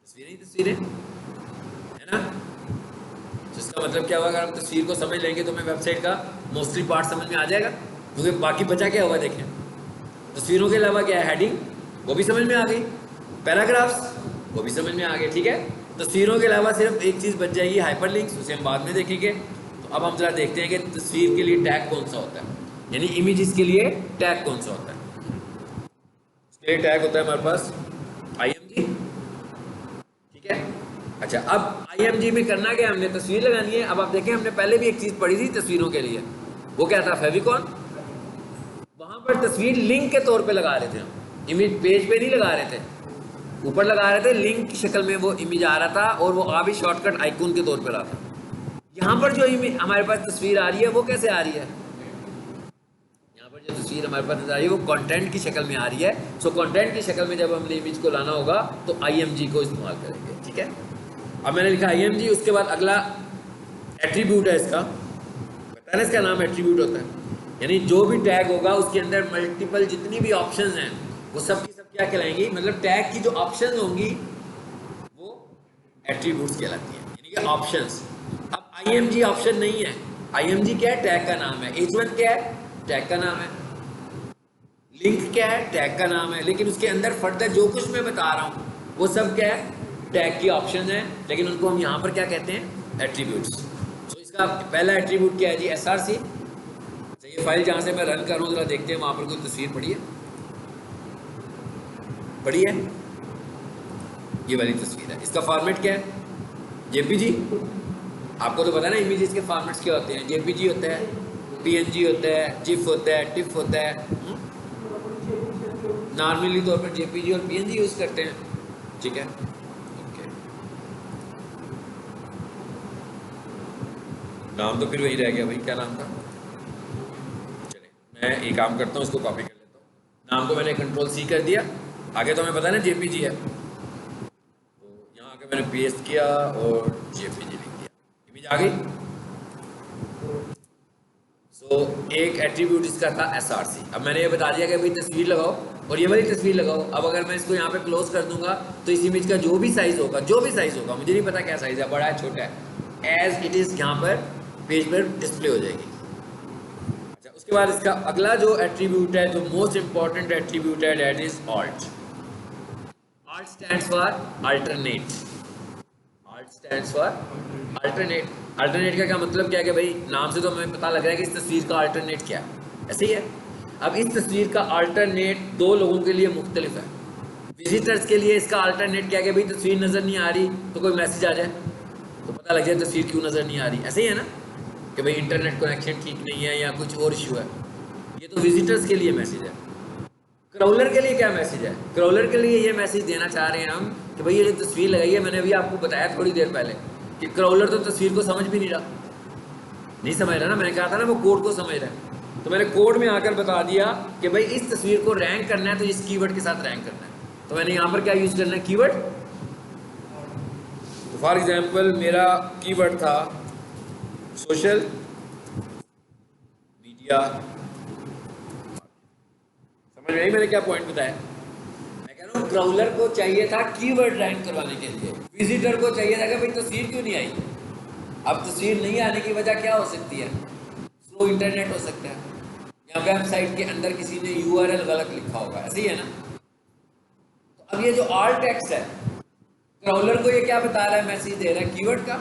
तस्वीरें है ना, तो इसका मतलब क्या होगा, अगर हम तस्वीर को समझ लेंगे तो हमें वेबसाइट का मोस्टली पार्ट समझ में आ जाएगा, क्योंकि बाकी बचा क्या हुआ देखें। तस्वीरों के अलावा क्या है, हेडिंग वो भी समझ में आ गई, पैराग्राफ्स वो भी समझ में आ गए, ठीक है। तस्वीरों के अलावा सिर्फ एक चीज़ बच जाएगी, हाइपरलिंक्स, उसे हम बाद में देखेंगे। तो अब हम जरा देखते हैं कि तस्वीर के लिए टैग कौन सा होता है, यानी इमेजेस के लिए टैग कौन सा होता है। उसके लिए टैग होता है हमारे पास IMG, ठीक है। अच्छा, अब IMG में करना क्या, हमने तस्वीर लगानी है। अब आप देखें, हमने पहले भी एक चीज़ पढ़ी थी तस्वीरों के लिए, वो क्या था, फेविकॉन। वहाँ पर तस्वीर लिंक के तौर पे लगा रहे थे हम, इमेज पेज पे नहीं लगा रहे थे, ऊपर लगा रहे थे, लिंक की शक्ल में वो इमेज आ रहा था, और वो आ भी शॉर्टकट आइकॉन के तौर पे रहा था। यहाँ पर जो इमेज हमारे पास तस्वीर आ रही है वो कैसे आ रही है, यहाँ पर जो तस्वीर हमारे पास नजर आ रही है वो कंटेंट की शक्ल में आ रही है। सो कंटेंट की शक्ल में जब हमने इमेज को लाना होगा तो IMG को इस्तेमाल करेंगे, ठीक है। अब मैंने लिखा IMG, उसके बाद अगला एट्रीब्यूट है इसका, पता है इसका नाम एट्रीब्यूट होता है, यानी जो भी टैग होगा उसके अंदर मल्टीपल जितनी भी ऑप्शंस हैं वो सब की सब क्या कहलाएंगी, मतलब टैग की जो ऑप्शंस होंगी वो एट्रीब्यूट्स कहलाती हैं, यानी कि ऑप्शंस। अब IMG ऑप्शन नहीं है, IMG क्या है, टैग का नाम है। H1 क्या है, टैग का नाम है। लिंक क्या है, टैग का नाम है। लेकिन उसके अंदर फर्दर जो कुछ मैं बता रहा हूँ वो सब क्या है, टैग की ऑप्शन है, लेकिन उनको हम यहाँ पर क्या कहते हैं, एट्रीब्यूट्स। तो इसका पहला एट्रीब्यूट क्या है जी, SRC। ये फाइल जहाँ से मैं रन कर रहा हूँ, जरा देखते हैं वहाँ पर कोई तस्वीर पड़ी है, पड़ी है, ये वाली तस्वीर है। इसका फॉर्मेट क्या है, JPG। आपको तो पता है ना इमेजेस के फॉर्मेट्स क्या होते हैं, JPG होता है, PNG होता है, GIF होता है, TIFF होता है। नॉर्मली तौर पर JPG और PNG यूज़ करते हैं, ठीक है। ओके, नाम तो फिर वही रह गया भाई, क्या नाम था। चले, मैं एक काम करता हूँ, इसको कॉपी कर लेता हूँ। नाम को मैंने Ctrl+C कर दिया, आगे तो हमें पता है ना JPG है, तो यहाँ आके मैंने पेस्ट किया और JPG लिख दिया, इमेज आ गई। सो एक एट्रीब्यूट इसका था SRC। अब मैंने ये बता दिया कि भाई तस्वीर लगाओ और ये वाली तस्वीर लगाओ। अब अगर मैं इसको यहाँ पे क्लोज कर दूंगा तो इस इमेज का जो भी साइज होगा, मुझे नहीं पता क्या साइज है, बड़ा है छोटा है, एज इट इज यहाँ पर पेज पर डिस्प्ले हो जाएगी। अच्छा, उसके बाद इसका अगला जो एट्रीब्यूट है, जो मोस्ट इंपॉर्टेंट एट्रीब्यूट है, that is alt. Alt stands for alternate. Alt stands for alternate. Alternate का क्या मतलब क्या है कि भाई नाम से तो हमें पता लग रहा है कि इस तस्वीर का अल्टरनेट क्या है, ऐसे ही है। अब इस तस्वीर का अल्टरनेट दो लोगों के लिए मुख्तलिफ है। विजिटर्स के लिए इसका अल्टरनेट क्या है कि भाई तस्वीर नज़र नहीं आ रही तो कोई मैसेज आ जाए तो पता लग जाए तस्वीर क्यों नज़र नहीं आ रही, ऐसे ही है ना, कि भाई इंटरनेट कनेक्शन ठीक नहीं है या कुछ और इशू है। ये तो विजिटर्स के लिए मैसेज है। क्रॉलर के लिए क्या मैसेज है, क्रॉलर के लिए ये मैसेज देना चाह रहे हैं हम कि भाई ये जो तस्वीर लगाई है, मैंने अभी आपको बताया थोड़ी देर पहले कि क्रॉलर तो तस्वीर को समझ भी नहीं रहा, नहीं समझ रहा ना, मैंने कहा था ना वो कोड को समझ रहा है। तो मैंने कोड में आकर बता दिया कि भाई इस तस्वीर को रैंक करना है तो इस कीवर्ड के साथ रैंक करना है। तो मैंने यहाँ पर क्या यूज़ करना है, कीवर्ड। तो फॉर एग्जांपल मेरा कीवर्ड था सोशल मीडिया। समझ में आई मैंने क्या पॉइंट बताया। मैं कह रहा हूँ क्राउलर को चाहिए था कीवर्ड रैंक करवाने के लिए, विजिटर को चाहिए था कि भाई तस्वीर क्यों नहीं आई। अब तस्वीर नहीं आने की वजह क्या हो सकती है, स्लो इंटरनेट हो सकता है, या वेबसाइट के अंदर किसी ने URL गलत लिखा होगा, ऐसे ही है ना। तो अब ये जो ऑल्ट टेक्स्ट है, क्राउलर को ये क्या बता रहा है, मैसेज दे रहा है कीवर्ड का।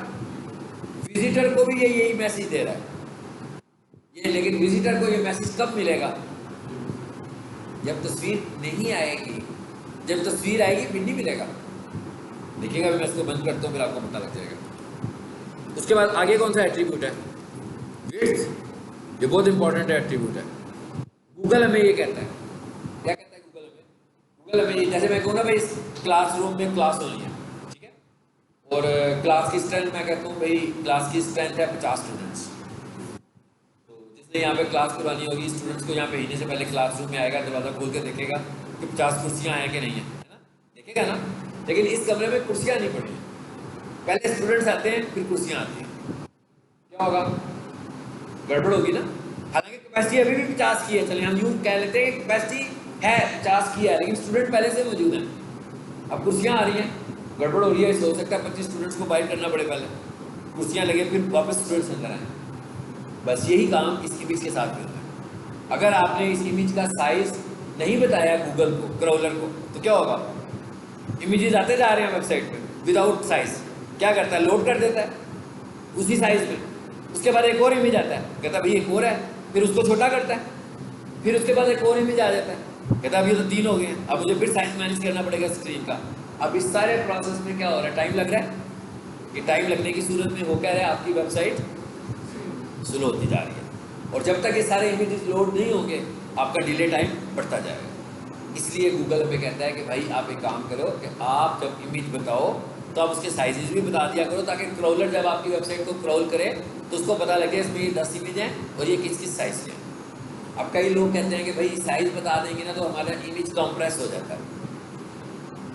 विजिटर को भी ये यही मैसेज दे रहा है ये, लेकिन विजिटर को ये मैसेज कब मिलेगा, जब तस्वीर नहीं आएगी। जब तस्वीर आएगी फिर नहीं मिलेगा। देखिएगा, मैं इसको बंद करता हूँ फिर आपको पता लग जाएगा। उसके बाद आगे कौन सा एट्रीब्यूट है, विड्थ। ये बहुत इंपॉर्टेंट एट्रीब्यूट है। गूगल हमें ये कहता है, क्या कहता है गूगल हमें, गूगल हमें, जैसे मैं कहूँ ना भाई इस क्लासरूम में क्लास होनी है, ठीक है, और क्लास की स्ट्रेंथ मैं कहता हूँ भाई क्लास की स्ट्रेंथ है 50 स्टूडेंट्स। तो जिसने यहाँ पे क्लास करवानी होगी स्टूडेंट्स को, यहाँ पे आने से पहले क्लासरूम में आएगा, दरवाज़ा खोल के देखेगा कि 50 कुर्सियाँ हैं कि नहीं है ना, देखेगा ना। लेकिन इस कमरे में कुर्सियाँ नहीं पड़ी हैं, पहले स्टूडेंट्स आते हैं फिर कुर्सियाँ आती हैं, क्या होगा, गड़बड़ होगी ना। हालांकि कैपेसिटी अभी भी 50 की है, चलिए हम यूँ कह लेते हैं कैपेसिटी है 50 की है, लेकिन स्टूडेंट पहले से मौजूद हैं। अब कुर्सियाँ आ रही हैं, गड़बड़ हो रही है, हो सकता है 25 स्टूडेंट्स को बाहर करना पड़े, पहले कुर्सियाँ लगे फिर वापस स्टूडेंट्स अंदर आए। बस यही काम इस इमेज के साथ करना है। अगर आपने इस इमेज का साइज नहीं बताया गूगल को, क्रॉलर को, तो क्या होगा, इमेजेस आते जा रहे हैं वेबसाइट पे विदाउट साइज, क्या करता है, लोड कर देता है उसी साइज में, उसके बाद एक और इमेज आता है, कहता है भाई एक और है, फिर उसको छोटा करता है, फिर उसके बाद एक और इमेज आ जाता है, कहता है अब ये तो 3 हो गए हैं, अब मुझे फिर साइज मैनेज करना पड़ेगा स्क्रीन का। अब इस सारे प्रोसेस में क्या हो रहा है, टाइम लग रहा है, कि टाइम लगने की सूरत में वो कह रहे हैं आपकी वेबसाइट स्लो होती जा रही है, और जब तक ये सारे इमेजेस लोड नहीं होंगे आपका डिले टाइम बढ़ता जाएगा। इसलिए गूगल हमें कहता है कि भाई आप एक काम करो कि आप जब इमेज बताओ तो आप उसके साइजेस भी बता दिया करो, ताकि क्रॉलर जब आपकी वेबसाइट को क्रॉल करे तो उसको पता लगे इसमें ये 10 इमेज हैं और ये किस किस साइज़ के हैं। अब कई लोग कहते हैं कि भाई साइज़ बता देंगे ना तो हमारा इमेज कंप्रेस हो जाता है,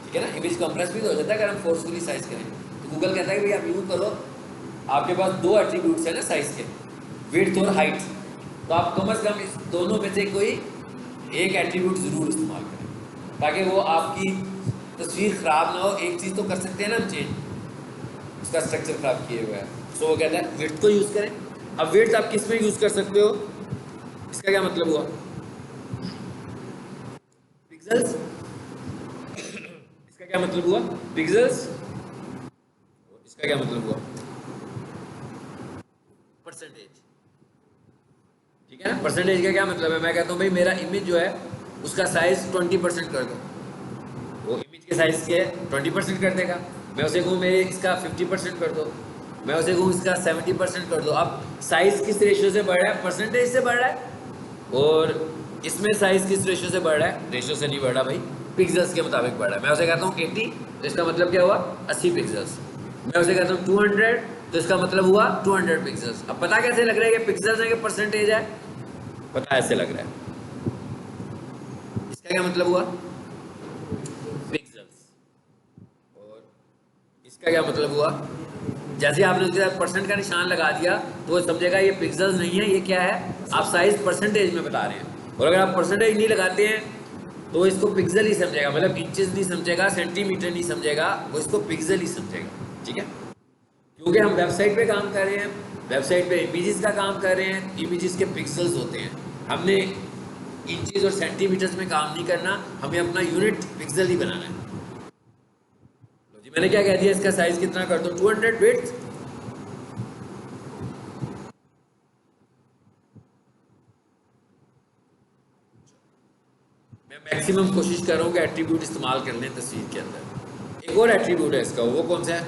ठीक है ना, इमेज कंप्रेस भी तो हो जाता है अगर हम फोर्सफुली साइज करें। तो गूगल कहता है कि भाई आप यूँ करो, आपके पास 2 एट्रीब्यूट्स हैं ना साइज़ के, विड्थ और हाइट, तो आप कम से कम इस दोनों में से कोई एक एट्रीब्यूट ज़रूर इस्तेमाल करें, ताकि वो आपकी तस्वीर ख़राब ना हो। एक चीज़ तो कर सकते हैं ना हम चेंज, उसका स्ट्रक्चर ख़राब किए हुआ है, सो वो कहता है विड्थ को यूज़ करें। अब विड्थ आप किस में यूज़ कर सकते हो, इसका क्या मतलब हुआ, पिक्सल्स, इसका क्या मतलब हुआ पिक्सल्स, इसका क्या मतलब हुआ परसेंटेज, ठीक है ना। परसेंटेज का क्या मतलब है, मैं कहता हूँ भाई मेरा इमेज जो है उसका साइज 20% कर दो, वो इमेज के साइज के 20% कर देगा। मैं उसे कहूँ मेरे इसका 50% कर दो, मैं उसे कहूँ इसका 70% कर दो। अब साइज किस रेशियो से बढ़ रहा है, परसेंटेज से बढ़ रहा है, और इसमें साइज किस रेशियो से बढ़ रहा है, रेशियो से नहीं बढ़ रहा भाई, पिक्सल्स के मुताबिक बढ़ रहा है। मैं उसे कहता हूँ 80, तो इसका मतलब क्या हुआ 80 पिक्सल्स। मैं उसे कहता हूँ 200, तो इसका मतलब हुआ 200 पिक्सल्स। अब पता कैसे लग रहा है कि पिक्सल्स है कि परसेंटेज है, पता ऐसे लग रहा है, इसका क्या मतलब हुआ पिक्सल्स, और इसका क्या मतलब हुआ, जैसे आपने उसके साथ परसेंट का निशान लगा दिया तो वो समझेगा ये पिक्सल्स नहीं है, ये क्या है, आप साइज परसेंटेज में बता रहे हैं। और अगर आप परसेंटेज नहीं लगाते हैं तो वो इसको पिक्सल ही समझेगा, मतलब इंचेस नहीं समझेगा, सेंटीमीटर नहीं समझेगा, वो इसको पिक्सल ही समझेगा, ठीक है। क्योंकि हम वेबसाइट पे काम कर रहे हैं, वेबसाइट पे इमेजेस का काम कर रहे हैं, इमेजेस के पिक्सल्स होते हैं, हमने इंचेस और सेंटीमीटर्स में काम नहीं करना, हमें अपना यूनिट पिक्सल ही बनाना है। तो जी मैंने क्या कह दिया, इसका साइज कितना कर दो 200 विड्थ, मैं मैक्सिमम कोशिश कर रहा हूँ कि एट्रीब्यूट इस्तेमाल कर लें तस्वीर के अंदर। एक और एट्रीब्यूट है इसका, वो कौन सा है,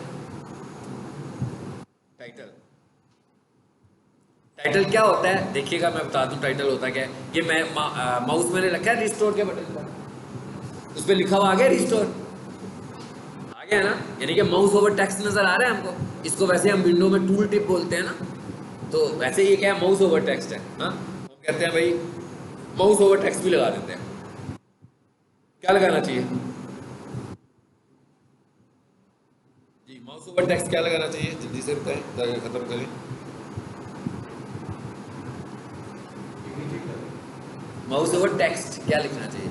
टाइटल। टाइटल क्या होता है देखिएगा, मैं बता दूं टाइटल होता क्या है। ये मैं माउस मैंने रखा है रिस्टोर के बटन पर, उस पर लिखा हुआ आ गया रिस्टोर, आ गया ना, यानी कि माउस ओवर टेक्स्ट नजर आ रहा है हमको। इसको वैसे हम विंडो में टूल टिप बोलते हैं ना, तो वैसे ये क्या है, माउस ओवर टेक्स्ट है ना। हम कहते हैं भाई माउस ओवर टेक्स्ट भी लगा देते हैं, क्या लगाना चाहिए जी, माउस ओवर टेक्स्ट क्या लगाना चाहिए, जल्दी से बताएं ताकि खत्म करें। माउस ओवर टेक्स्ट क्या लिखना चाहिए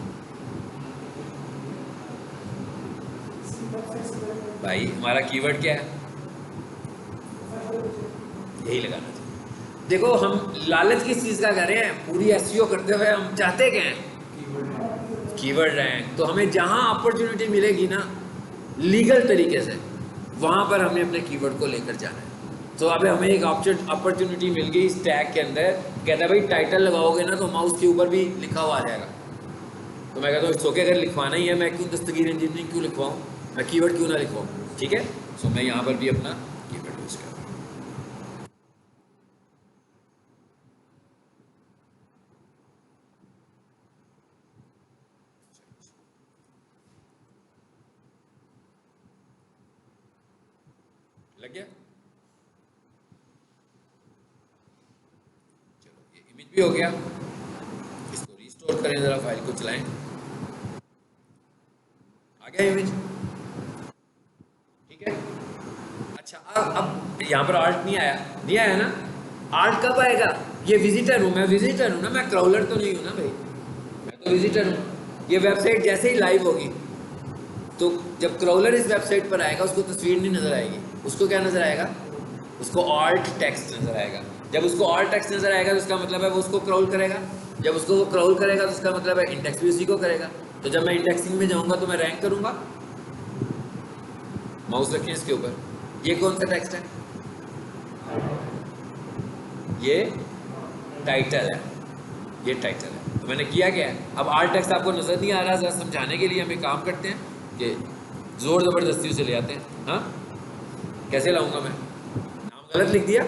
भाई, हमारा कीवर्ड क्या है, यही लगाना चाहिए। देखो हम लालच किस चीज़ का कर रहे हैं, पूरी एसईओ करते हुए हम चाहते क्या हैं, कीवर्ड रैंक। तो हमें जहां अपॉर्चुनिटी मिलेगी ना लीगल तरीके से, वहां पर हमें अपने कीवर्ड को लेकर जाना है। तो अब हमें एक ऑप्शन अपॉर्चुनिटी मिल गई इस टैग के अंदर, कहता है भाई टाइटल लगाओगे ना तो माउस के ऊपर भी लिखा हुआ आ जाएगा। तो मैं कहता हूँ इसको अगर लिखवाना ही है, मैं क्यों दस्तगीर इंजीनियरिंग क्यों लिखवाऊँ, मैं कीवर्ड क्यों ना लिखवाऊँ, ठीक है। सो मैं यहाँ पर भी अपना कीवर्ड यूज कर रहा हूँ। लग गया? चलो ये इमेज भी हो गया, इसको रिस्टोर करें, जरा फाइल को चलाएं। आ गया इमेज, ठीक है। अच्छा अब यहाँ पर आर्ट नहीं आया, नहीं आया ना? आर्ट कब आएगा? ये विजिटर हूँ मैं, विजिटर हूँ ना मैं, क्रॉलर तो नहीं हूँ ना भाई, मैं तो विजिटर हूँ। ये वेबसाइट जैसे ही लाइव होगी तो जब क्रॉलर इस वेबसाइट पर आएगा उसको तस्वीर नहीं नजर आएगी, उसको क्या नजर आएगा? उसको ऑल्ट टेक्स्ट नजर आएगा। जब उसको ऑल्ट टेक्स्ट नजर आएगा तो उसका मतलब है वो उसको क्रॉल करेगा। जब उसको वो क्रॉल करेगा तो उसका मतलब है इंडेक्स भी उसी को करेगा। तो जब मैं इंडेक्सिंग में जाऊंगा तो मैं रैंक करूंगा। माउस रखिए इसके ऊपर, ये कौन सा टेक्स्ट है? ये टाइटल है, ये टाइटल है। तो मैंने किया क्या है, अब आर्ट टेक्स्ट आपको नजर नहीं आ रहा, जरा समझाने के लिए हम एक काम करते हैं कि जोर ज़बरदस्ती उसे ले आते हैं। हाँ, कैसे लाऊंगा मैं? नाम गलत लिख दिया,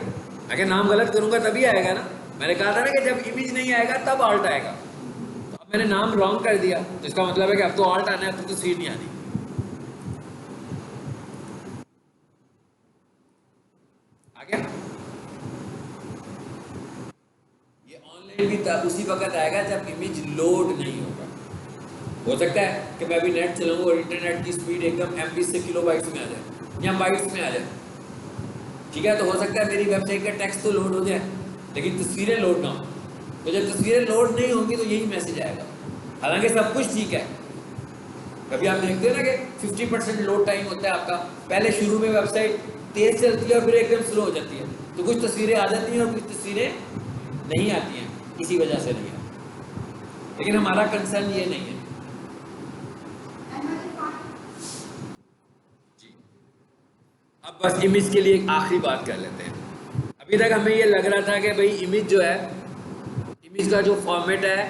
अगर नाम गलत करूंगा तभी आएगा ना। मैंने कहा था ना कि जब इमेज नहीं आएगा तब आल्ट आएगा। तो अब मैंने नाम रॉन्ग कर दिया तो इसका मतलब है कि अब तो आल्ट आना है, अब तो तस्वीर नहीं आनी। आ गया? ये ऑनलाइन भी उसी वक्त आएगा जब इमेज लोड नहीं होगा। हो सकता है कि मैं अभी नेट चलाऊं और इंटरनेट की स्पीड एकदम एमबी से किलोबाइट्स में आ जाए या बाइट्स में आ जाए, ठीक है। तो हो सकता है मेरी वेबसाइट का टेक्स्ट तो लोड हो जाए लेकिन तस्वीरें लोड ना हो। तो जब तस्वीरें लोड नहीं होंगी तो यही मैसेज आएगा। हालांकि सब कुछ ठीक है, कभी आप देखते हो ना कि 50% लोड टाइम होता है आपका, पहले शुरू में वेबसाइट तेज चलती है और फिर एकदम स्लो हो जाती है। तो कुछ तस्वीरें आ जाती हैं और कुछ तस्वीरें नहीं आती हैं, इसी वजह से नहीं आती। लेकिन हमारा कंसर्न ये नहीं है जी। अब बस इमेज के लिए एक आखिरी बात कर लेते हैं। अभी तक हमें ये लग रहा था कि भाई इमेज जो है, इमेज का जो फॉर्मेट है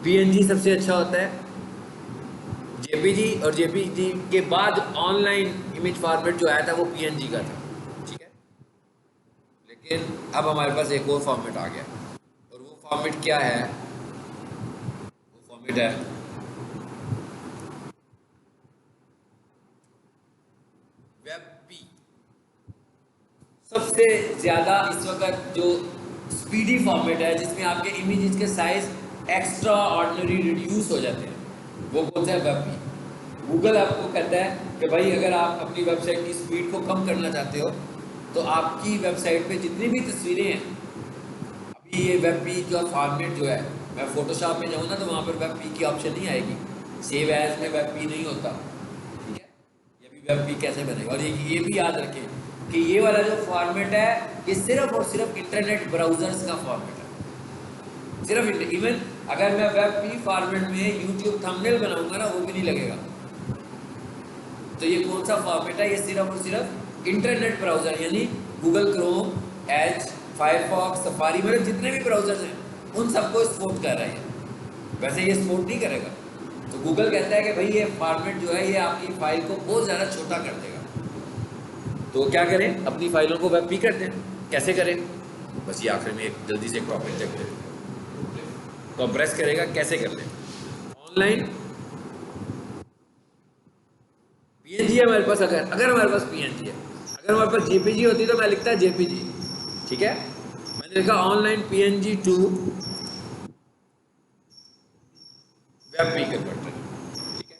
पीएनजी सबसे अच्छा होता है, जेपीजी, और जेपीजी के बाद ऑनलाइन इमेज फॉर्मेट जो आया था वो पीएनजी का था, ठीक है। लेकिन अब हमारे पास एक और फॉर्मेट आ गया, और वो फॉर्मेट क्या है? वो फॉर्मेट है वेबपी। सबसे ज़्यादा इस वक्त जो स्पीडी फॉर्मेट है जिसमें आपके इमेजेस के साइज एक्स्ट्रा ऑर्डिनरी रिड्यूस हो जाते हैं, वो कौन सा है? वेबपी। गूगल आपको कहता है कि भाई अगर आप अपनी वेबसाइट की स्पीड को कम करना चाहते हो तो आपकी वेबसाइट पे जितनी भी तस्वीरें हैं, अभी ये वेबपी का फॉर्मेट जो है, मैं फोटोशॉप में जाऊँ ना तो वहाँ पर वेबपी की ऑप्शन नहीं आएगी, सेव एज में वेबपी नहीं होता, ठीक है। ये भी वेबपी कैसे बनेगा? और ये भी याद रखें कि ये वाला जो फॉर्मेट है ये सिर्फ और सिर्फ इंटरनेट ब्राउजर्स का फॉर्मेट है, सिर्फ। इवन अगर मैं वेबपी फॉर्मेट में यूट्यूब थंबनेल बनाऊंगा ना वो भी नहीं लगेगा। तो ये कौन सा फॉर्मेट है? ये सिर्फ और सिर्फ इंटरनेट ब्राउजर यानी Google Chrome, Edge, Firefox, Safari, मतलब जितने भी ब्राउजर्स हैं उन सबको सपोर्ट कर रहे हैं। वैसे ये सपोर्ट नहीं करेगा। तो गूगल कहता है कि भाई ये फॉर्मेट जो है ये आपकी फाइल को बहुत ज़्यादा छोटा कर देगा। तो क्या करें? अपनी फाइलों को वेबपी कर दें। कैसे करें? बस ये आखिर में एक जल्दी से टॉपिक चेक करें, कंप्रेस करेगा, कैसे कर लें? ऑनलाइन पीएनजी है हमारे पास, अगर हमारे पास पीएनजी है, अगर हमारे पास जेपीजी होती तो मैं लिखता जेपीजी, ठीक है। मैंने लिखा online PNG to WebP converter, ठीक है।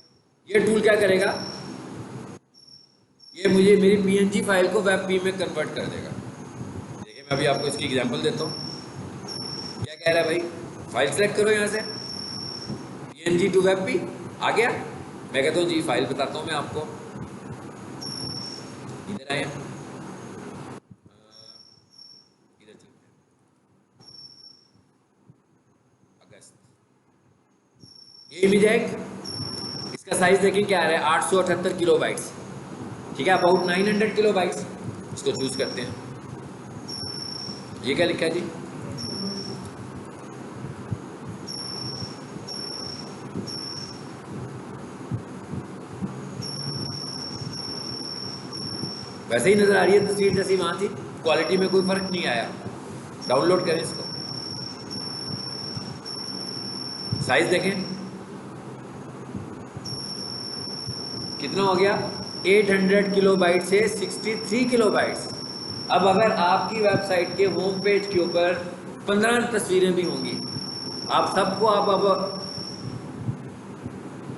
ये टूल क्या करेगा? ये मुझे मेरी पीएनजी फाइल को वेबपी में कन्वर्ट कर देगा। देखिए मैं अभी आपको इसकी एग्जांपल देता हूँ। क्या कह रहा है भाई? फाइल सेलेक्ट करो यहाँ से, पीएनजी टू वेबपी आ गया। मैं कहता हूँ जी फाइल बताता हूँ मैं आपको, इधर आए, इधर चलते हैं, अगस्त। ये इमेज है, इसका साइज देखें क्या आ रहा है? 878 किलोबाइट्स, ठीक है, अबाउट 900 किलोबाइट्स। इसको चूज करते हैं। ये क्या लिखा है जी? वैसे ही नजर आ रही है तस्वीर जैसी वहां थी, क्वालिटी में कोई फर्क नहीं आया। डाउनलोड करें इसको, साइज देखें कितना हो गया, 800 किलोबाइट से 63 किलोबाइट्स। अब अगर आपकी वेबसाइट के होम पेज के ऊपर 15 तस्वीरें भी होंगी, आप सबको आप अब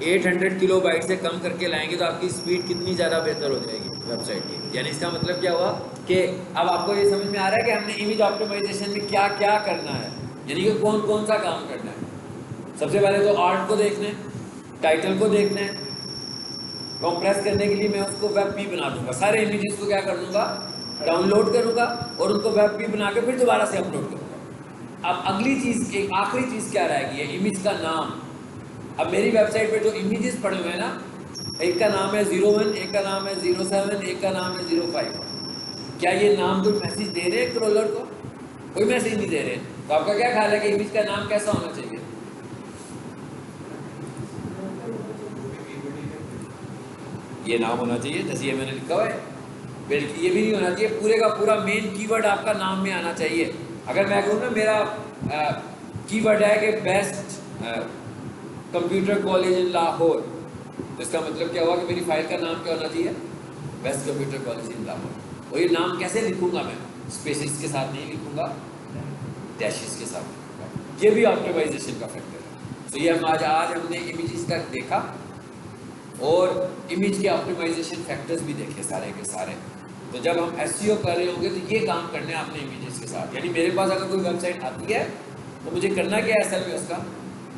800 किलोबाइट से कम करके लाएंगे तो आपकी स्पीड कितनी ज़्यादा बेहतर हो जाएगी वेबसाइट की। यानी इसका मतलब क्या हुआ कि अब आपको ये समझ में आ रहा है कि हमने इमेज ऑप्टिमाइजेशन में क्या क्या करना है, यानी कि कौन कौन सा काम करना है। सबसे पहले तो आर्ट को देखना है, टाइटल को देखना है। कंप्रेस करने के लिए मैं उसको वेब पी बना दूंगा, सारे इमेजेस को क्या कर दूंगा, डाउनलोड करूंगा और उनको वेब पी बना के फिर दोबारा से अपलोड करूंगा। अब अगली चीज़, एक आखिरी चीज़ क्या रहेगी, है इमेज का नाम। अब मेरी वेबसाइट पे जो इमेजेस पड़े हुए हैं ना, एक का नाम है 01, एक का नाम है 07, एक का नाम है 05। क्या ये नाम कोई मैसेज दे रहे हैं क्रोलर को? कोई मैसेज नहीं दे रहे। तो आपका क्या ख्याल है कि इमेज का नाम कैसा होना चाहिए? ये नाम होना चाहिए जैसे ये मैंने लिखा हुआ है, बल्कि ये भी नहीं होना चाहिए पूरे का पूरा मेन कीवर्ड आपका नाम में आना चाहिए। अगर मैं कहूँ ना मेरा कीवर्ड है कि best computer college in Lahore, तो इसका मतलब क्या हुआ कि मेरी फाइल का नाम क्या होना चाहिए, best computer college in Lahore. और ये नाम कैसे लिखूंगा मैं? स्पेसिस के साथ नहीं लिखूंगा, डैशेस के साथ लिखूंगा। ये भी ऑप्टिमाइजेशन का फैक्टर है। तो ये आज हमने इमेजेस का देखा और इमेज के ऑप्टिमाइजेशन फैक्टर्स भी देखे सारे के सारे। तो जब हम एसईओ कर रहे होंगे तो ये काम करने हैं आपने इमेजेस के साथ। यानी मेरे पास अगर कोई वेबसाइट आती है तो मुझे करना क्या है असल में, उसका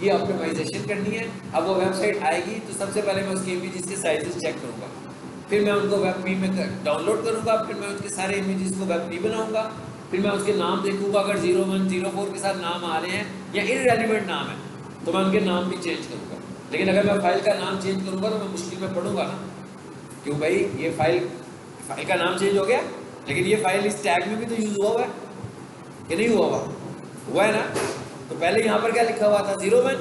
ये ऑप्टिमाइजेशन करनी है। अब वो वेबसाइट आएगी तो सबसे पहले मैं उसके इमेजेस के साइजेस चेक करूँगा, फिर मैं उनको वेब पी में डाउनलोड करूँगा, फिर मैं उसके सारे इमेजेस को वेब पी बनाऊँगा, फिर मैं उसके नाम देखूँगा। अगर 01, 04 के साथ नाम आ रहे हैं या इररेलेवेंट नाम है तो मैं उनके नाम भी चेंज करूँगा। लेकिन अगर मैं फाइल का नाम चेंज करूँगा तो मैं मुश्किल में पढ़ूंगा ना, क्यों भाई ये फाइल का नाम चेंज हो गया लेकिन ये फाइल इस टैग में भी तो यूज़ हुआ है कि नहीं हुआ हुआ है ना। तो पहले यहाँ पर क्या लिखा हुआ था 01,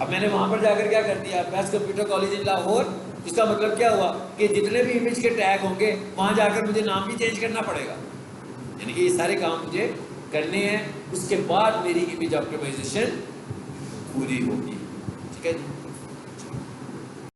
अब मैंने वहाँ पर जाकर क्या कर दिया, best computer college in Lahore. इसका मतलब क्या हुआ कि जितने भी इमेज के टैग होंगे वहाँ जाकर मुझे नाम भी चेंज करना पड़ेगा। यानी कि ये सारे काम मुझे करने हैं, उसके बाद मेरी इमेज ऑप्टिमाइजेशन पूरी होगी। ठीक है जी।